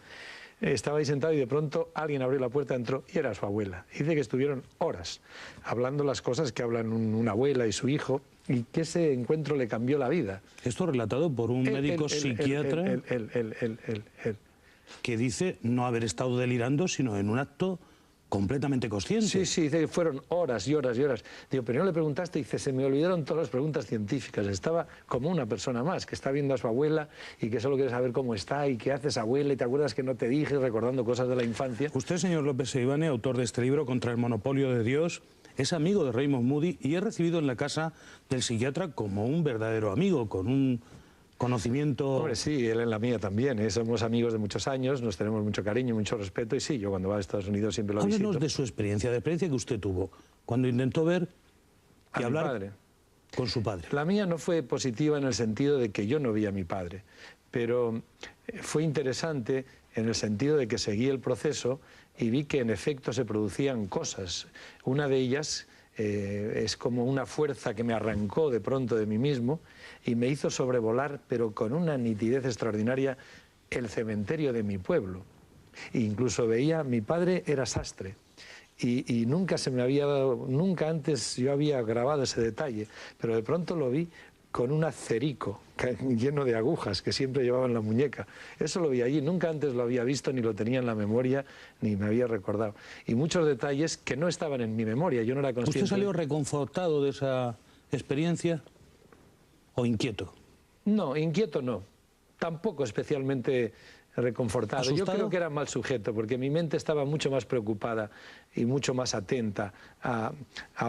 estaba ahí sentado y de pronto alguien abrió la puerta, entró y era su abuela. Dice que estuvieron horas hablando las cosas que hablan una abuela y su hijo, y que ese encuentro le cambió la vida. Esto relatado por un médico psiquiatra que dice no haber estado delirando, sino en un acto completamente consciente. Sí, sí, dice que fueron horas y horas y horas. Digo, pero no le preguntaste, dice, se me olvidaron todas las preguntas científicas. Estaba como una persona más, que está viendo a su abuela y que solo quiere saber cómo está y qué haces, abuela, y te acuerdas que no te dije, recordando cosas de la infancia. Usted, señor López Seivane, autor de este libro, Contra el monopolio de Dios, es amigo de Raymond Moody y es recibido en la casa del psiquiatra como un verdadero amigo, con un conocimiento... Hombre, sí, él en la mía también, somos amigos de muchos años, nos tenemos mucho cariño, mucho respeto, y sí, yo cuando voy a Estados Unidos siempre lo visito. Háblenos de su experiencia, de experiencia que usted tuvo cuando intentó ver y hablar con su padre. La mía no fue positiva en el sentido de que yo no vi a mi padre, pero fue interesante en el sentido de que seguí el proceso y vi que en efecto se producían cosas. Una de ellas es como una fuerza que me arrancó de pronto de mí mismo y me hizo sobrevolar, pero con una nitidez extraordinaria, el cementerio de mi pueblo. E incluso veía, mi padre era sastre y nunca se me había dado, nunca antes yo había grabado ese detalle, pero de pronto lo vi con un acerico lleno de agujas que siempre llevaba en la muñeca. Eso lo vi allí, nunca antes lo había visto, ni lo tenía en la memoria, ni me había recordado. Y muchos detalles que no estaban en mi memoria, yo no era consciente. ¿Usted salió reconfortado de esa experiencia o inquieto? No, inquieto no. Tampoco especialmente reconfortado. ¿Asustado? Yo creo que era mal sujeto, porque mi mente estaba mucho más preocupada y mucho más atenta a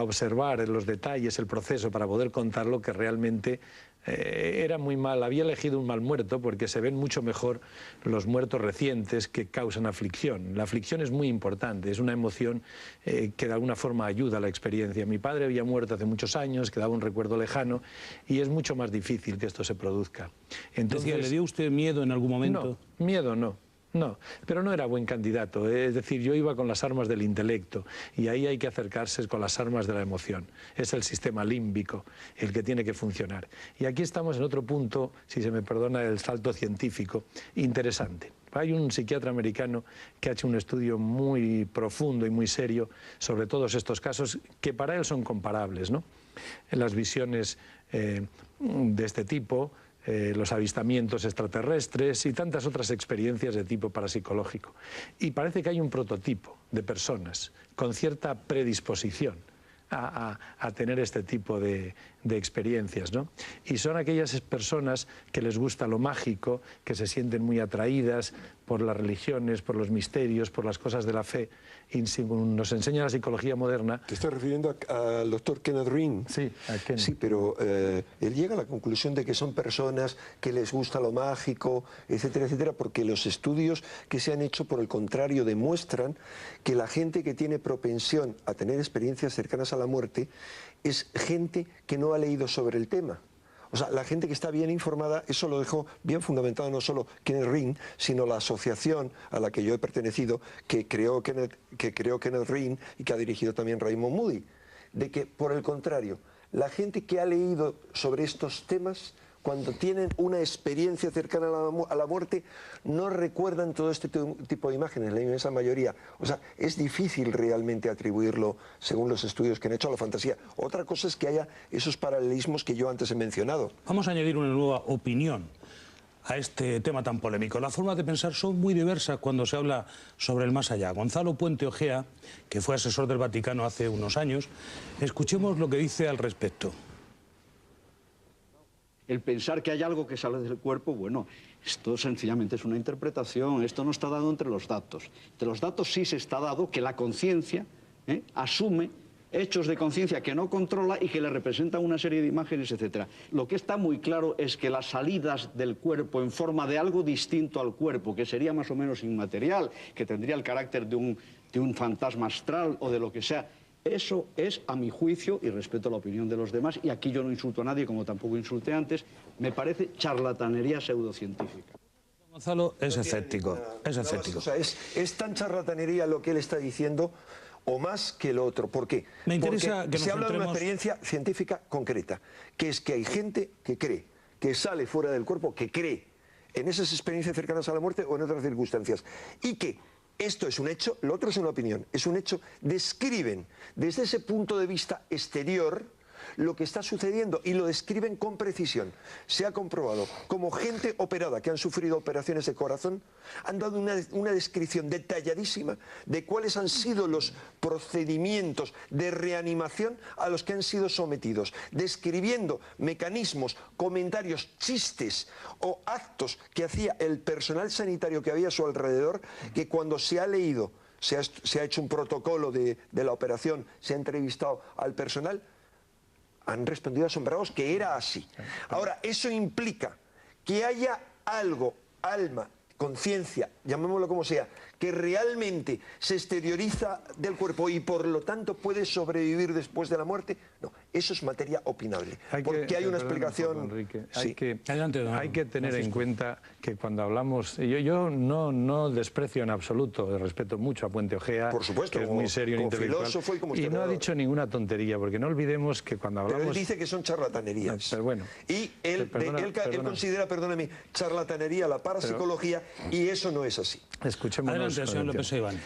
observar los detalles, el proceso, para poder contarlo, que realmente era muy mal. Había elegido un mal muerto porque se ven mucho mejor los muertos recientes que causan aflicción. La aflicción es muy importante, es una emoción que de alguna forma ayuda a la experiencia. Mi padre había muerto hace muchos años, quedaba un recuerdo lejano y es mucho más difícil que esto se produzca. Entonces, ¿le dio usted miedo en algún momento? No, miedo no. No, pero no era buen candidato. Es decir, yo iba con las armas del intelecto y ahí hay que acercarse con las armas de la emoción. Es el sistema límbico el que tiene que funcionar. Y aquí estamos en otro punto, si se me perdona el salto científico, interesante. Hay un psiquiatra americano que ha hecho un estudio muy profundo y muy serio sobre todos estos casos que para él son comparables, ¿no? En las visiones de este tipo, los avistamientos extraterrestres y tantas otras experiencias de tipo parapsicológico. Y parece que hay un prototipo de personas con cierta predisposición a tener este tipo de experiencias, ¿no? Y son aquellas personas que les gusta lo mágico, que se sienten muy atraídas por las religiones, por los misterios, por las cosas de la fe. Y nos enseña la psicología moderna. ¿Te estás refiriendo al doctor Kenneth Green? Sí, a Kenneth. Sí, pero él llega a la conclusión de que son personas que les gusta lo mágico, etcétera, etcétera, porque los estudios que se han hecho, por el contrario, demuestran que la gente que tiene propensión a tener experiencias cercanas a la muerte es gente que no ha leído sobre el tema. O sea, la gente que está bien informada, eso lo dejó bien fundamentado no solo Kenneth Green, sino la asociación a la que yo he pertenecido, que creó Kenneth Green y que ha dirigido también Raymond Moody, de que, por el contrario, la gente que ha leído sobre estos temas, cuando tienen una experiencia cercana a la muerte, no recuerdan todo este tipo de imágenes, la inmensa mayoría. O sea, es difícil realmente atribuirlo, según los estudios que han hecho, a la fantasía. Otra cosa es que haya esos paralelismos que yo antes he mencionado. Vamos a añadir una nueva opinión a este tema tan polémico. Las formas de pensar son muy diversas cuando se habla sobre el más allá. Gonzalo Puente Ojea, que fue asesor del Vaticano hace unos años, escuchemos lo que dice al respecto. El pensar que hay algo que sale del cuerpo, bueno, esto sencillamente es una interpretación, esto no está dado entre los datos. Entre los datos sí se está dado que la conciencia asume hechos de conciencia que no controla y que le representan una serie de imágenes, etc. Lo que está muy claro es que las salidas del cuerpo en forma de algo distinto al cuerpo, que sería más o menos inmaterial, que tendría el carácter de un fantasma astral o de lo que sea, eso es, a mi juicio, y respeto la opinión de los demás, y aquí yo no insulto a nadie, como tampoco insulté antes, me parece charlatanería pseudocientífica. Gonzalo es escéptico, es escéptico. O sea, es tan charlatanería lo que él está diciendo, o más que lo otro. ¿Por qué? Me interesa porque que nos se habla de una centremos... experiencia científica concreta, que es que hay gente que cree, que sale fuera del cuerpo, que cree en esas experiencias cercanas a la muerte o en otras circunstancias. Y que esto es un hecho, lo otro es una opinión, es un hecho, describen desde ese punto de vista exterior lo que está sucediendo y lo describen con precisión. Se ha comprobado como gente operada que han sufrido operaciones de corazón han dado una descripción detalladísima de cuáles han sido los procedimientos de reanimación a los que han sido sometidos, describiendo mecanismos, comentarios, chistes o actos que hacía el personal sanitario que había a su alrededor, que cuando se ha leído, se ha hecho un protocolo de la operación, se ha entrevistado al personal, han respondido asombrados que era así. Ahora, eso implica que haya algo, alma, conciencia, llamémoslo como sea, que realmente se exterioriza del cuerpo y por lo tanto puede sobrevivir después de la muerte. No, eso es materia opinable. Porque hay una explicación... Enrique, sí. hay que tener en cuenta que cuando hablamos... Yo no desprecio en absoluto, respeto mucho a Puente Ojea, por supuesto, que es muy serio e intelectual. Filósofo y no ha dicho ninguna tontería, porque no olvidemos que cuando hablamos... Pero él dice que son charlatanerías. Pero bueno, y él considera, perdóname, charlatanería la parapsicología, y eso no es así. Escuchémonos. Adelante, señor López Seivane.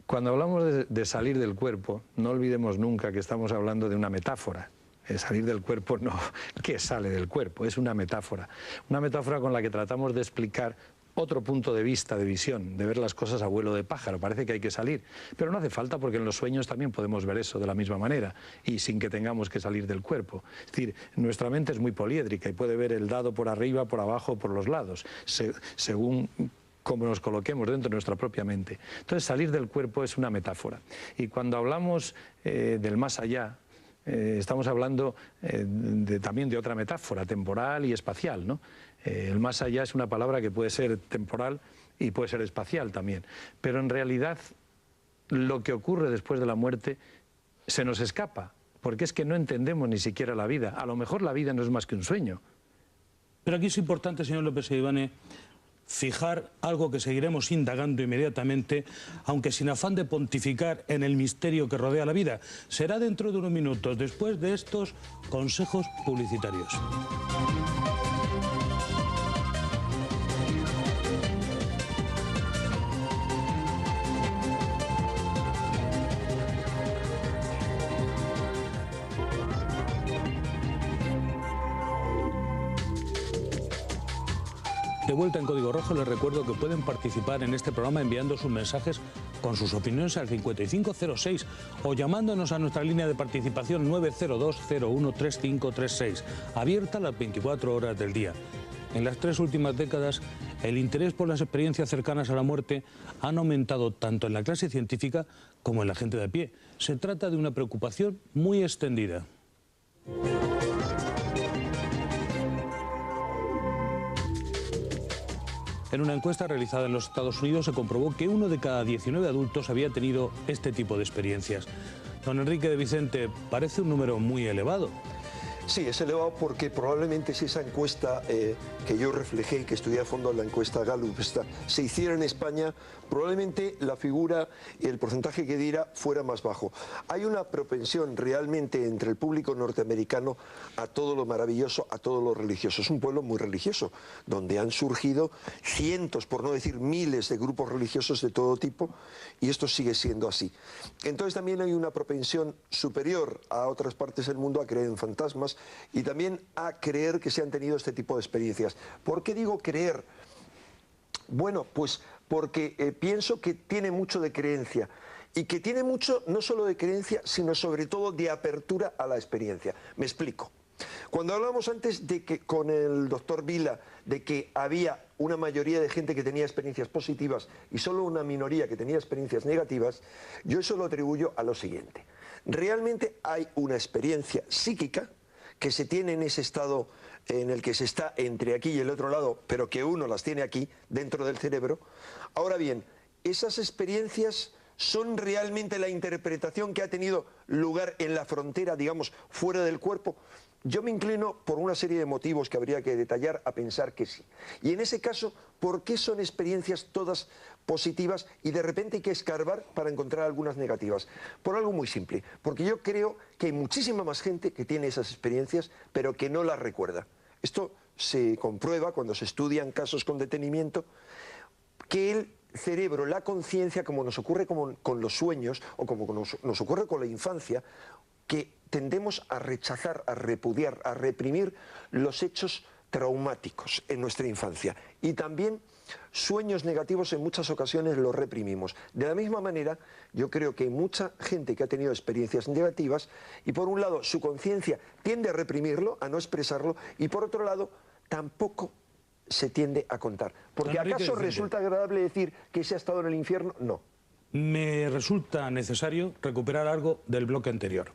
Cuando hablamos de salir del cuerpo, no olvidemos nunca que estamos hablando de una metáfora. Salir del cuerpo no, ¿qué sale del cuerpo? Es una metáfora. Una metáfora con la que tratamos de explicar otro punto de vista, de visión, de ver las cosas a vuelo de pájaro. Parece que hay que salir, pero no hace falta, porque en los sueños también podemos ver eso de la misma manera y sin que tengamos que salir del cuerpo. Es decir, nuestra mente es muy poliédrica y puede ver el dado por arriba, por abajo, por los lados, según como nos coloquemos dentro de nuestra propia mente. Entonces, salir del cuerpo es una metáfora. Y cuando hablamos del más allá, estamos hablando también de otra metáfora, temporal y espacial, ¿no? El más allá es una palabra que puede ser temporal y puede ser espacial también. Pero en realidad, lo que ocurre después de la muerte se nos escapa, porque es que no entendemos ni siquiera la vida. A lo mejor la vida no es más que un sueño. Pero aquí es importante, señor López Seivane, fijar algo que seguiremos indagando inmediatamente, aunque sin afán de pontificar en el misterio que rodea la vida. Será dentro de unos minutos, después de estos consejos publicitarios. De vuelta en Código Rojo, les recuerdo que pueden participar en este programa enviando sus mensajes con sus opiniones al 5506 o llamándonos a nuestra línea de participación 902-013536, abierta las 24 horas del día. En las 3 últimas décadas, el interés por las experiencias cercanas a la muerte han aumentado tanto en la clase científica como en la gente de a pie. Se trata de una preocupación muy extendida. En una encuesta realizada en los Estados Unidos se comprobó que 1 de cada 19 adultos había tenido este tipo de experiencias. Don Enrique de Vicente, parece un número muy elevado. Sí, es elevado porque probablemente si esa encuesta que yo reflejé y que estudié a fondo, la encuesta Gallup, se hiciera en España, probablemente la figura y el porcentaje que diera fuera más bajo. Hay una propensión realmente entre el público norteamericano a todo lo maravilloso, a todo lo religioso. Es un pueblo muy religioso, donde han surgido cientos, por no decir miles, de grupos religiosos de todo tipo, y esto sigue siendo así. Entonces también hay una propensión superior a otras partes del mundo a creer en fantasmas y también a creer que se han tenido este tipo de experiencias. ¿Por qué digo creer? Bueno, pues porque pienso que tiene mucho de creencia y que tiene mucho no solo de creencia, sino sobre todo de apertura a la experiencia. Me explico. Cuando hablamos antes de que con el doctor Vila, de que había una mayoría de gente que tenía experiencias positivas y solo una minoría que tenía experiencias negativas, yo eso lo atribuyo a lo siguiente. Realmente hay una experiencia psíquica que se tiene en ese estado en el que se está entre aquí y el otro lado, pero que uno las tiene aquí, dentro del cerebro. Ahora bien, esas experiencias son realmente la interpretación que ha tenido lugar en la frontera, digamos, fuera del cuerpo. Yo me inclino, por una serie de motivos que habría que detallar, a pensar que sí. Y en ese caso, ¿por qué son experiencias todas positivas y de repente hay que escarbar para encontrar algunas negativas? Por algo muy simple, porque yo creo que hay muchísima más gente que tiene esas experiencias, pero que no las recuerda. Esto se comprueba, cuando se estudian casos con detenimiento, que el cerebro, la conciencia, como nos ocurre con los sueños o como nos ocurre con la infancia, que tendemos a rechazar, a repudiar, a reprimir los hechos traumáticos en nuestra infancia. Y también sueños negativos en muchas ocasiones los reprimimos. De la misma manera, yo creo que hay mucha gente que ha tenido experiencias negativas y por un lado su conciencia tiende a reprimirlo, a no expresarlo, y por otro lado tampoco se tiende a contar. Porque ¿acaso resulta agradable decir que se ha estado en el infierno? No. Me resulta necesario recuperar algo del bloque anterior.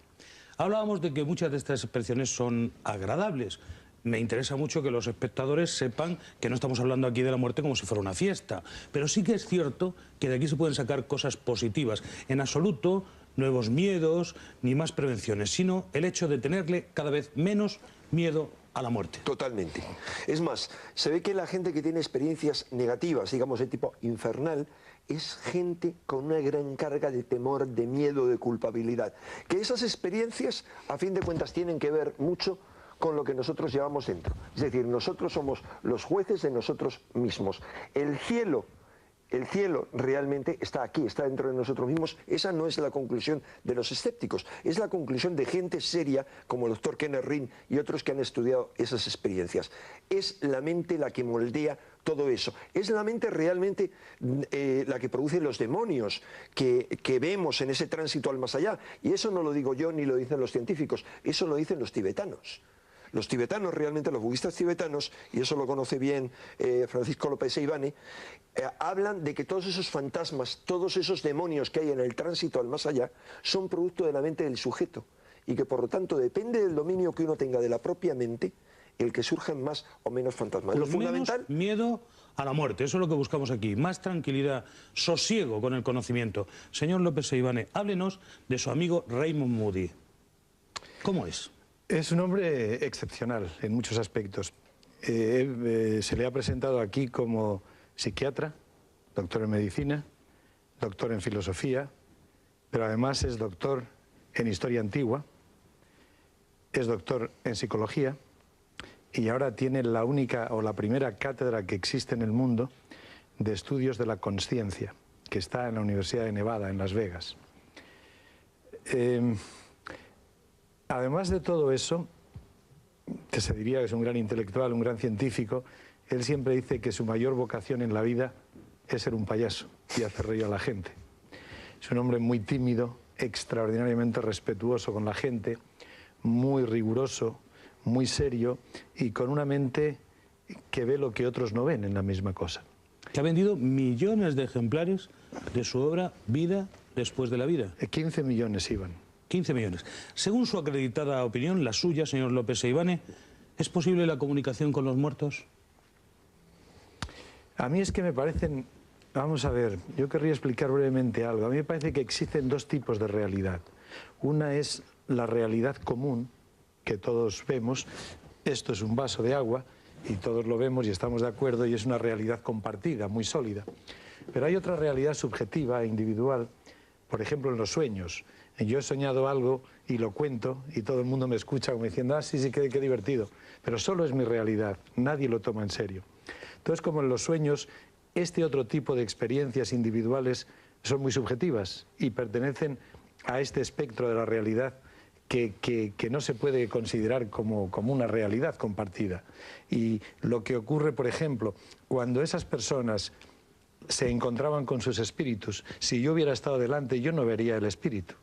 Hablábamos de que muchas de estas expresiones son agradables. Me interesa mucho que los espectadores sepan que no estamos hablando aquí de la muerte como si fuera una fiesta. Pero sí que es cierto que de aquí se pueden sacar cosas positivas. En absoluto, nuevos miedos ni más prevenciones, sino el hecho de tenerle cada vez menos miedo a la muerte. Totalmente. Es más, se ve que la gente que tiene experiencias negativas, digamos de tipo infernal, es gente con una gran carga de temor, de miedo, de culpabilidad. Que esas experiencias, a fin de cuentas, tienen que ver mucho con lo que nosotros llevamos dentro. Es decir, nosotros somos los jueces de nosotros mismos. El cielo realmente está aquí, está dentro de nosotros mismos. Esa no es la conclusión de los escépticos, es la conclusión de gente seria como el doctor Kenneth Rin y otros que han estudiado esas experiencias. Es la mente la que moldea todo eso. Es la mente realmente la que produce los demonios que vemos en ese tránsito al más allá. Y eso no lo digo yo ni lo dicen los científicos, eso lo dicen los tibetanos. Los tibetanos, realmente los budistas tibetanos, y eso lo conoce bien Francisco López Seivane, hablan de que todos esos fantasmas, todos esos demonios que hay en el tránsito al más allá, son producto de la mente del sujeto, y que por lo tanto depende del dominio que uno tenga de la propia mente, el que surjan más o menos fantasmas. Pues lo fundamental... miedo a la muerte, eso es lo que buscamos aquí, más tranquilidad, sosiego con el conocimiento. Señor López Seivane, háblenos de su amigo Raymond Moody. ¿Cómo es? Es un hombre excepcional en muchos aspectos. Se le ha presentado aquí como psiquiatra, doctor en medicina, doctor en filosofía, pero además es doctor en historia antigua, es doctor en psicología y ahora tiene la única o la primera cátedra que existe en el mundo de estudios de la consciencia, que está en la Universidad de Nevada, en Las Vegas. Además de todo eso, que se diría que es un gran intelectual, un gran científico, él siempre dice que su mayor vocación en la vida es ser un payaso y hacer reír a la gente. Es un hombre muy tímido, extraordinariamente respetuoso con la gente, muy riguroso, muy serio y con una mente que ve lo que otros no ven en la misma cosa. Que ha vendido millones de ejemplares de su obra Vida después de la vida. 15 millones iban. 15 millones. Según su acreditada opinión, la suya, señor López Seivane, ¿es posible la comunicación con los muertos? A mí es que me parecen... Vamos a ver, yo querría explicar brevemente algo. A mí me parece que existen dos tipos de realidad. Una es la realidad común, que todos vemos. Esto es un vaso de agua y todos lo vemos y estamos de acuerdo y es una realidad compartida, muy sólida. Pero hay otra realidad subjetiva e individual, por ejemplo en los sueños. Yo he soñado algo y lo cuento y todo el mundo me escucha como diciendo, ah, sí, qué divertido. Pero solo es mi realidad, nadie lo toma en serio. Entonces, como en los sueños, este otro tipo de experiencias individuales son muy subjetivas y pertenecen a este espectro de la realidad que no se puede considerar como una realidad compartida. Y lo que ocurre, por ejemplo, cuando esas personas se encontraban con sus espíritus, si yo hubiera estado delante, yo no vería el espíritu.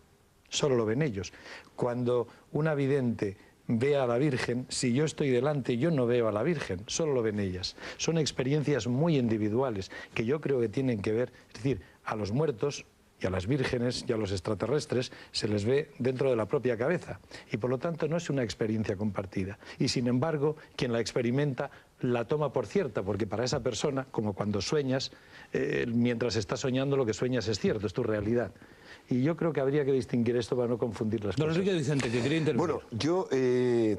Solo lo ven ellos. Cuando una vidente ve a la Virgen, si yo estoy delante, yo no veo a la Virgen, solo lo ven ellas. Son experiencias muy individuales que yo creo que tienen que ver, es decir, a los muertos y a las vírgenes y a los extraterrestres se les ve dentro de la propia cabeza y por lo tanto no es una experiencia compartida. Y sin embargo, quien la experimenta la toma por cierta, porque para esa persona, como cuando sueñas, mientras estás soñando lo que sueñas es cierto, es tu realidad. Y yo creo que habría que distinguir esto para no confundir las cosas. Don Enrique Vicente, que quería intervenir. Bueno, yo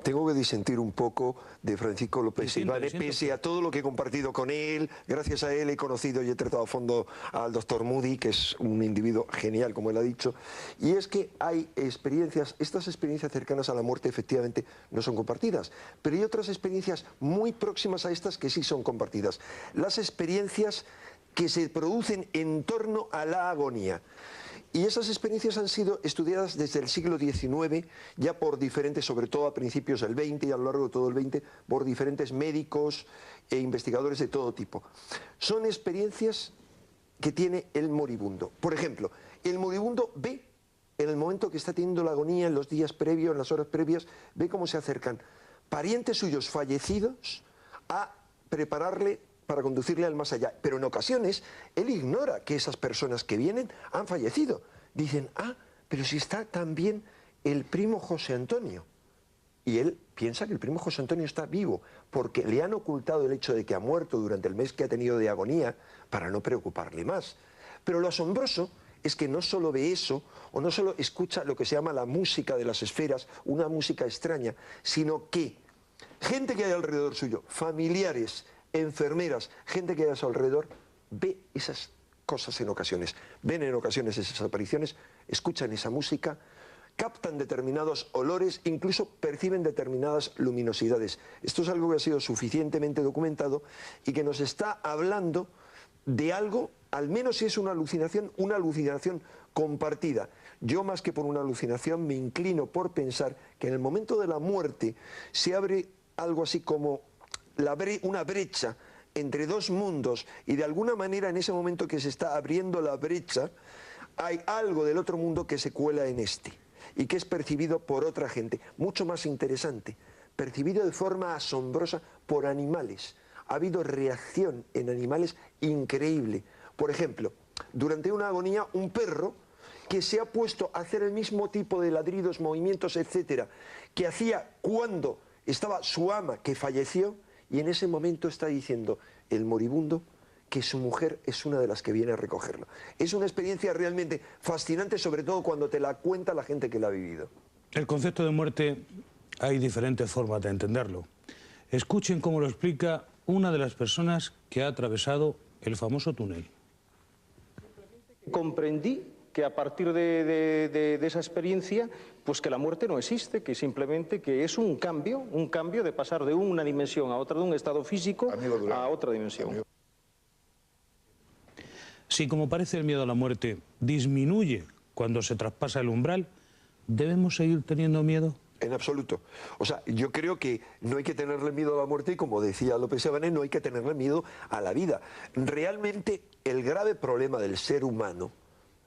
tengo que disentir un poco de Francisco López Seivane, pese a todo lo que he compartido con él. Gracias a él he conocido y he tratado a fondo al doctor Moody, que es un individuo genial, como él ha dicho. Y es que hay experiencias, estas experiencias cercanas a la muerte efectivamente no son compartidas, pero hay otras experiencias muy próximas a estas que sí son compartidas. Las experiencias que se producen en torno a la agonía. Y esas experiencias han sido estudiadas desde el siglo XIX, ya por diferentes, sobre todo a principios del XX y a lo largo de todo el XX, por diferentes médicos e investigadores de todo tipo. Son experiencias que tiene el moribundo. Por ejemplo, el moribundo ve, en el momento que está teniendo la agonía, en los días previos, en las horas previas, ve cómo se acercan parientes suyos fallecidos a prepararle para conducirle al más allá. Pero en ocasiones él ignora que esas personas que vienen han fallecido. Dicen, pero si está también el primo José Antonio. Y él piensa que el primo José Antonio está vivo, porque le han ocultado el hecho de que ha muerto durante el mes que ha tenido de agonía para no preocuparle más. Pero lo asombroso es que no solo ve eso, o no solo escucha lo que se llama la música de las esferas, una música extraña, sino que gente que hay alrededor suyo, familiares, enfermeras, gente que hay a su alrededor, ve esas cosas en ocasiones, ven en ocasiones esas apariciones, escuchan esa música, captan determinados olores, incluso perciben determinadas luminosidades. Esto es algo que ha sido suficientemente documentado y que nos está hablando de algo, al menos si es una alucinación compartida. Yo, más que por una alucinación, me inclino por pensar que en el momento de la muerte se abre algo así como una brecha entre dos mundos, y de alguna manera en ese momento que se está abriendo la brecha hay algo del otro mundo que se cuela en este y que es percibido por otra gente, mucho más interesante, percibido de forma asombrosa por animales. Ha habido reacción en animales increíble. Por ejemplo, durante una agonía, un perro que se ha puesto a hacer el mismo tipo de ladridos, movimientos, etcétera, que hacía cuando estaba su ama que falleció, y en ese momento está diciendo el moribundo que su mujer es una de las que viene a recogerlo. Es una experiencia realmente fascinante, sobre todo cuando te la cuenta la gente que la ha vivido. El concepto de muerte hay diferentes formas de entenderlo. Escuchen cómo lo explica una de las personas que ha atravesado el famoso túnel. Comprendí que a partir de esa experiencia, pues que la muerte no existe, que simplemente que es un cambio de pasar de una dimensión a otra, de un estado físico a otra dimensión. Si, como parece, el miedo a la muerte disminuye cuando se traspasa el umbral, ¿debemos seguir teniendo miedo? En absoluto. O sea, yo creo que no hay que tenerle miedo a la muerte y, como decía López Seivane, no hay que tenerle miedo a la vida. Realmente el grave problema del ser humano,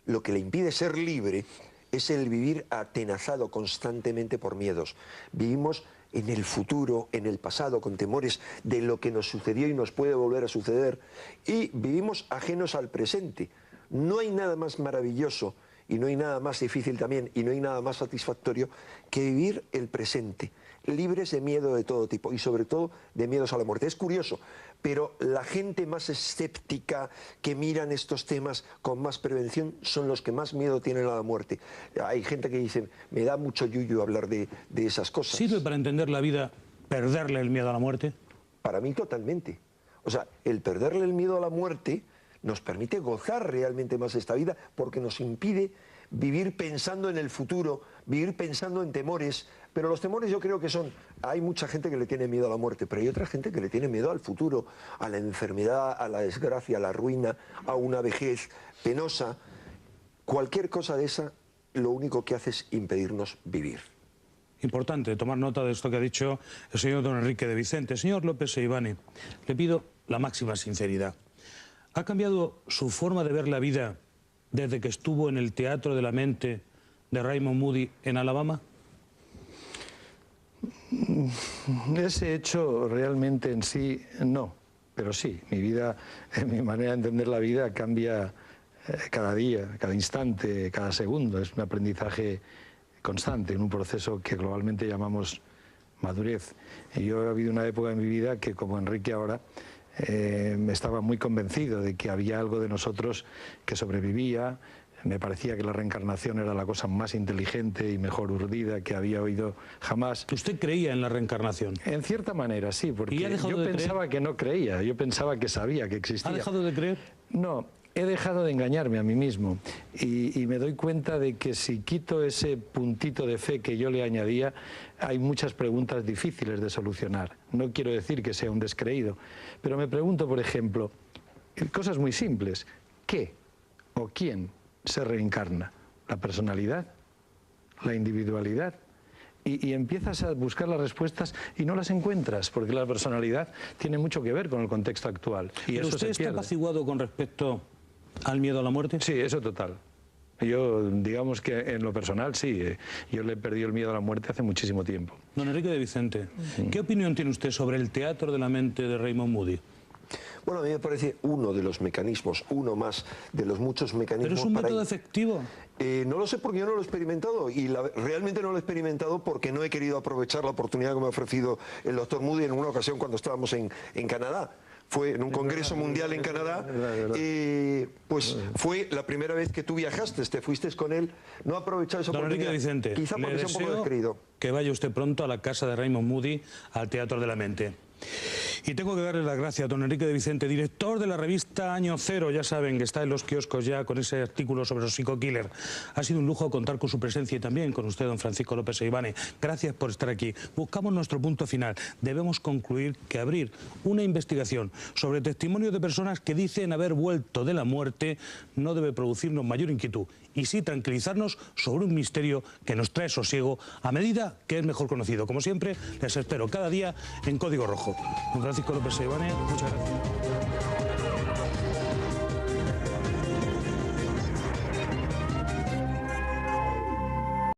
lo que le impide ser libre, es el vivir atenazado constantemente por miedos. Vivimos en el futuro, en el pasado, con temores de lo que nos sucedió y nos puede volver a suceder, y vivimos ajenos al presente. No hay nada más maravilloso y no hay nada más difícil también, y no hay nada más satisfactorio que vivir el presente, libres de miedo de todo tipo, y sobre todo de miedos a la muerte. Es curioso, pero la gente más escéptica, que miran estos temas con más prevención, son los que más miedo tienen a la muerte. Hay gente que dice, me da mucho yuyu hablar de esas cosas. ¿Sirve para entender la vida perderle el miedo a la muerte? Para mí totalmente. O sea, el perderle el miedo a la muerte nos permite gozar realmente más esta vida, porque nos impide vivir pensando en el futuro, vivir pensando en temores. Pero los temores yo creo que hay mucha gente que le tiene miedo a la muerte, pero hay otra gente que le tiene miedo al futuro, a la enfermedad, a la desgracia, a la ruina, a una vejez penosa. Cualquier cosa de esa, lo único que hace es impedirnos vivir. Importante tomar nota de esto que ha dicho el señor don Enrique de Vicente. Señor López Seivane, le pido la máxima sinceridad. ¿Ha cambiado su forma de ver la vida desde que estuvo en el Teatro de la Mente de Raymond Moody en Alabama? Ese hecho realmente en sí no, pero sí, mi manera de entender la vida cambia cada día, cada instante, cada segundo. Es un aprendizaje constante, en un proceso que globalmente llamamos madurez. Y yo he habido una época en mi vida que, como Enrique ahora, estaba muy convencido de que había algo de nosotros que sobrevivía, Me parecía que la reencarnación era la cosa más inteligente y mejor urdida que había oído jamás. ¿Usted creía en la reencarnación? En cierta manera, sí, porque yo pensaba que no creía, yo pensaba que sabía que existía. ¿Ha dejado de creer? No, he dejado de engañarme a mí mismo y me doy cuenta de que si quito ese puntito de fe que yo le añadía, hay muchas preguntas difíciles de solucionar. No quiero decir que sea un descreído, pero me pregunto, por ejemplo, cosas muy simples. ¿Qué o quién se reencarna? ¿La personalidad? ¿La individualidad? Y empiezas a buscar las respuestas y no las encuentras, porque la personalidad tiene mucho que ver con el contexto actual. Y ¿Pero eso usted se está pierde. apaciguado con respecto al miedo a la muerte? Sí, eso total. Yo, digamos que en lo personal, sí. Yo le he perdido el miedo a la muerte hace muchísimo tiempo. Don Enrique de Vicente, ¿qué opinión tiene usted sobre el teatro de la mente de Raymond Moody? Bueno, a mí me parece uno de los mecanismos, uno más de los muchos mecanismos. ¿Pero es un método efectivo? No lo sé porque yo no lo he experimentado y realmente no lo he experimentado porque no he querido aprovechar la oportunidad que me ha ofrecido el doctor Moody en una ocasión cuando estábamos en Canadá. Fue en un congreso mundial en Canadá, pues fue la primera vez que tú viajaste, te fuiste con él, no aprovechar esa oportunidad. Don Enrique Vicente, quizá porque sea un poco deseo descreído. que vaya usted pronto a la casa de Raymond Moody, al Teatro de la Mente. Y tengo que darle las gracias a don Enrique de Vicente, director de la revista Año Cero, ya saben que está en los kioscos ya con ese artículo sobre los psico-killer. Ha sido un lujo contar con su presencia y también con usted, don Francisco López Seivane. Gracias por estar aquí. Buscamos nuestro punto final. Debemos concluir que abrir una investigación sobre testimonios de personas que dicen haber vuelto de la muerte no debe producirnos mayor inquietud y sí tranquilizarnos sobre un misterio que nos trae sosiego a medida que es mejor conocido. Como siempre, les espero cada día en Código Rojo. Don Francisco López Seivane, muchas gracias.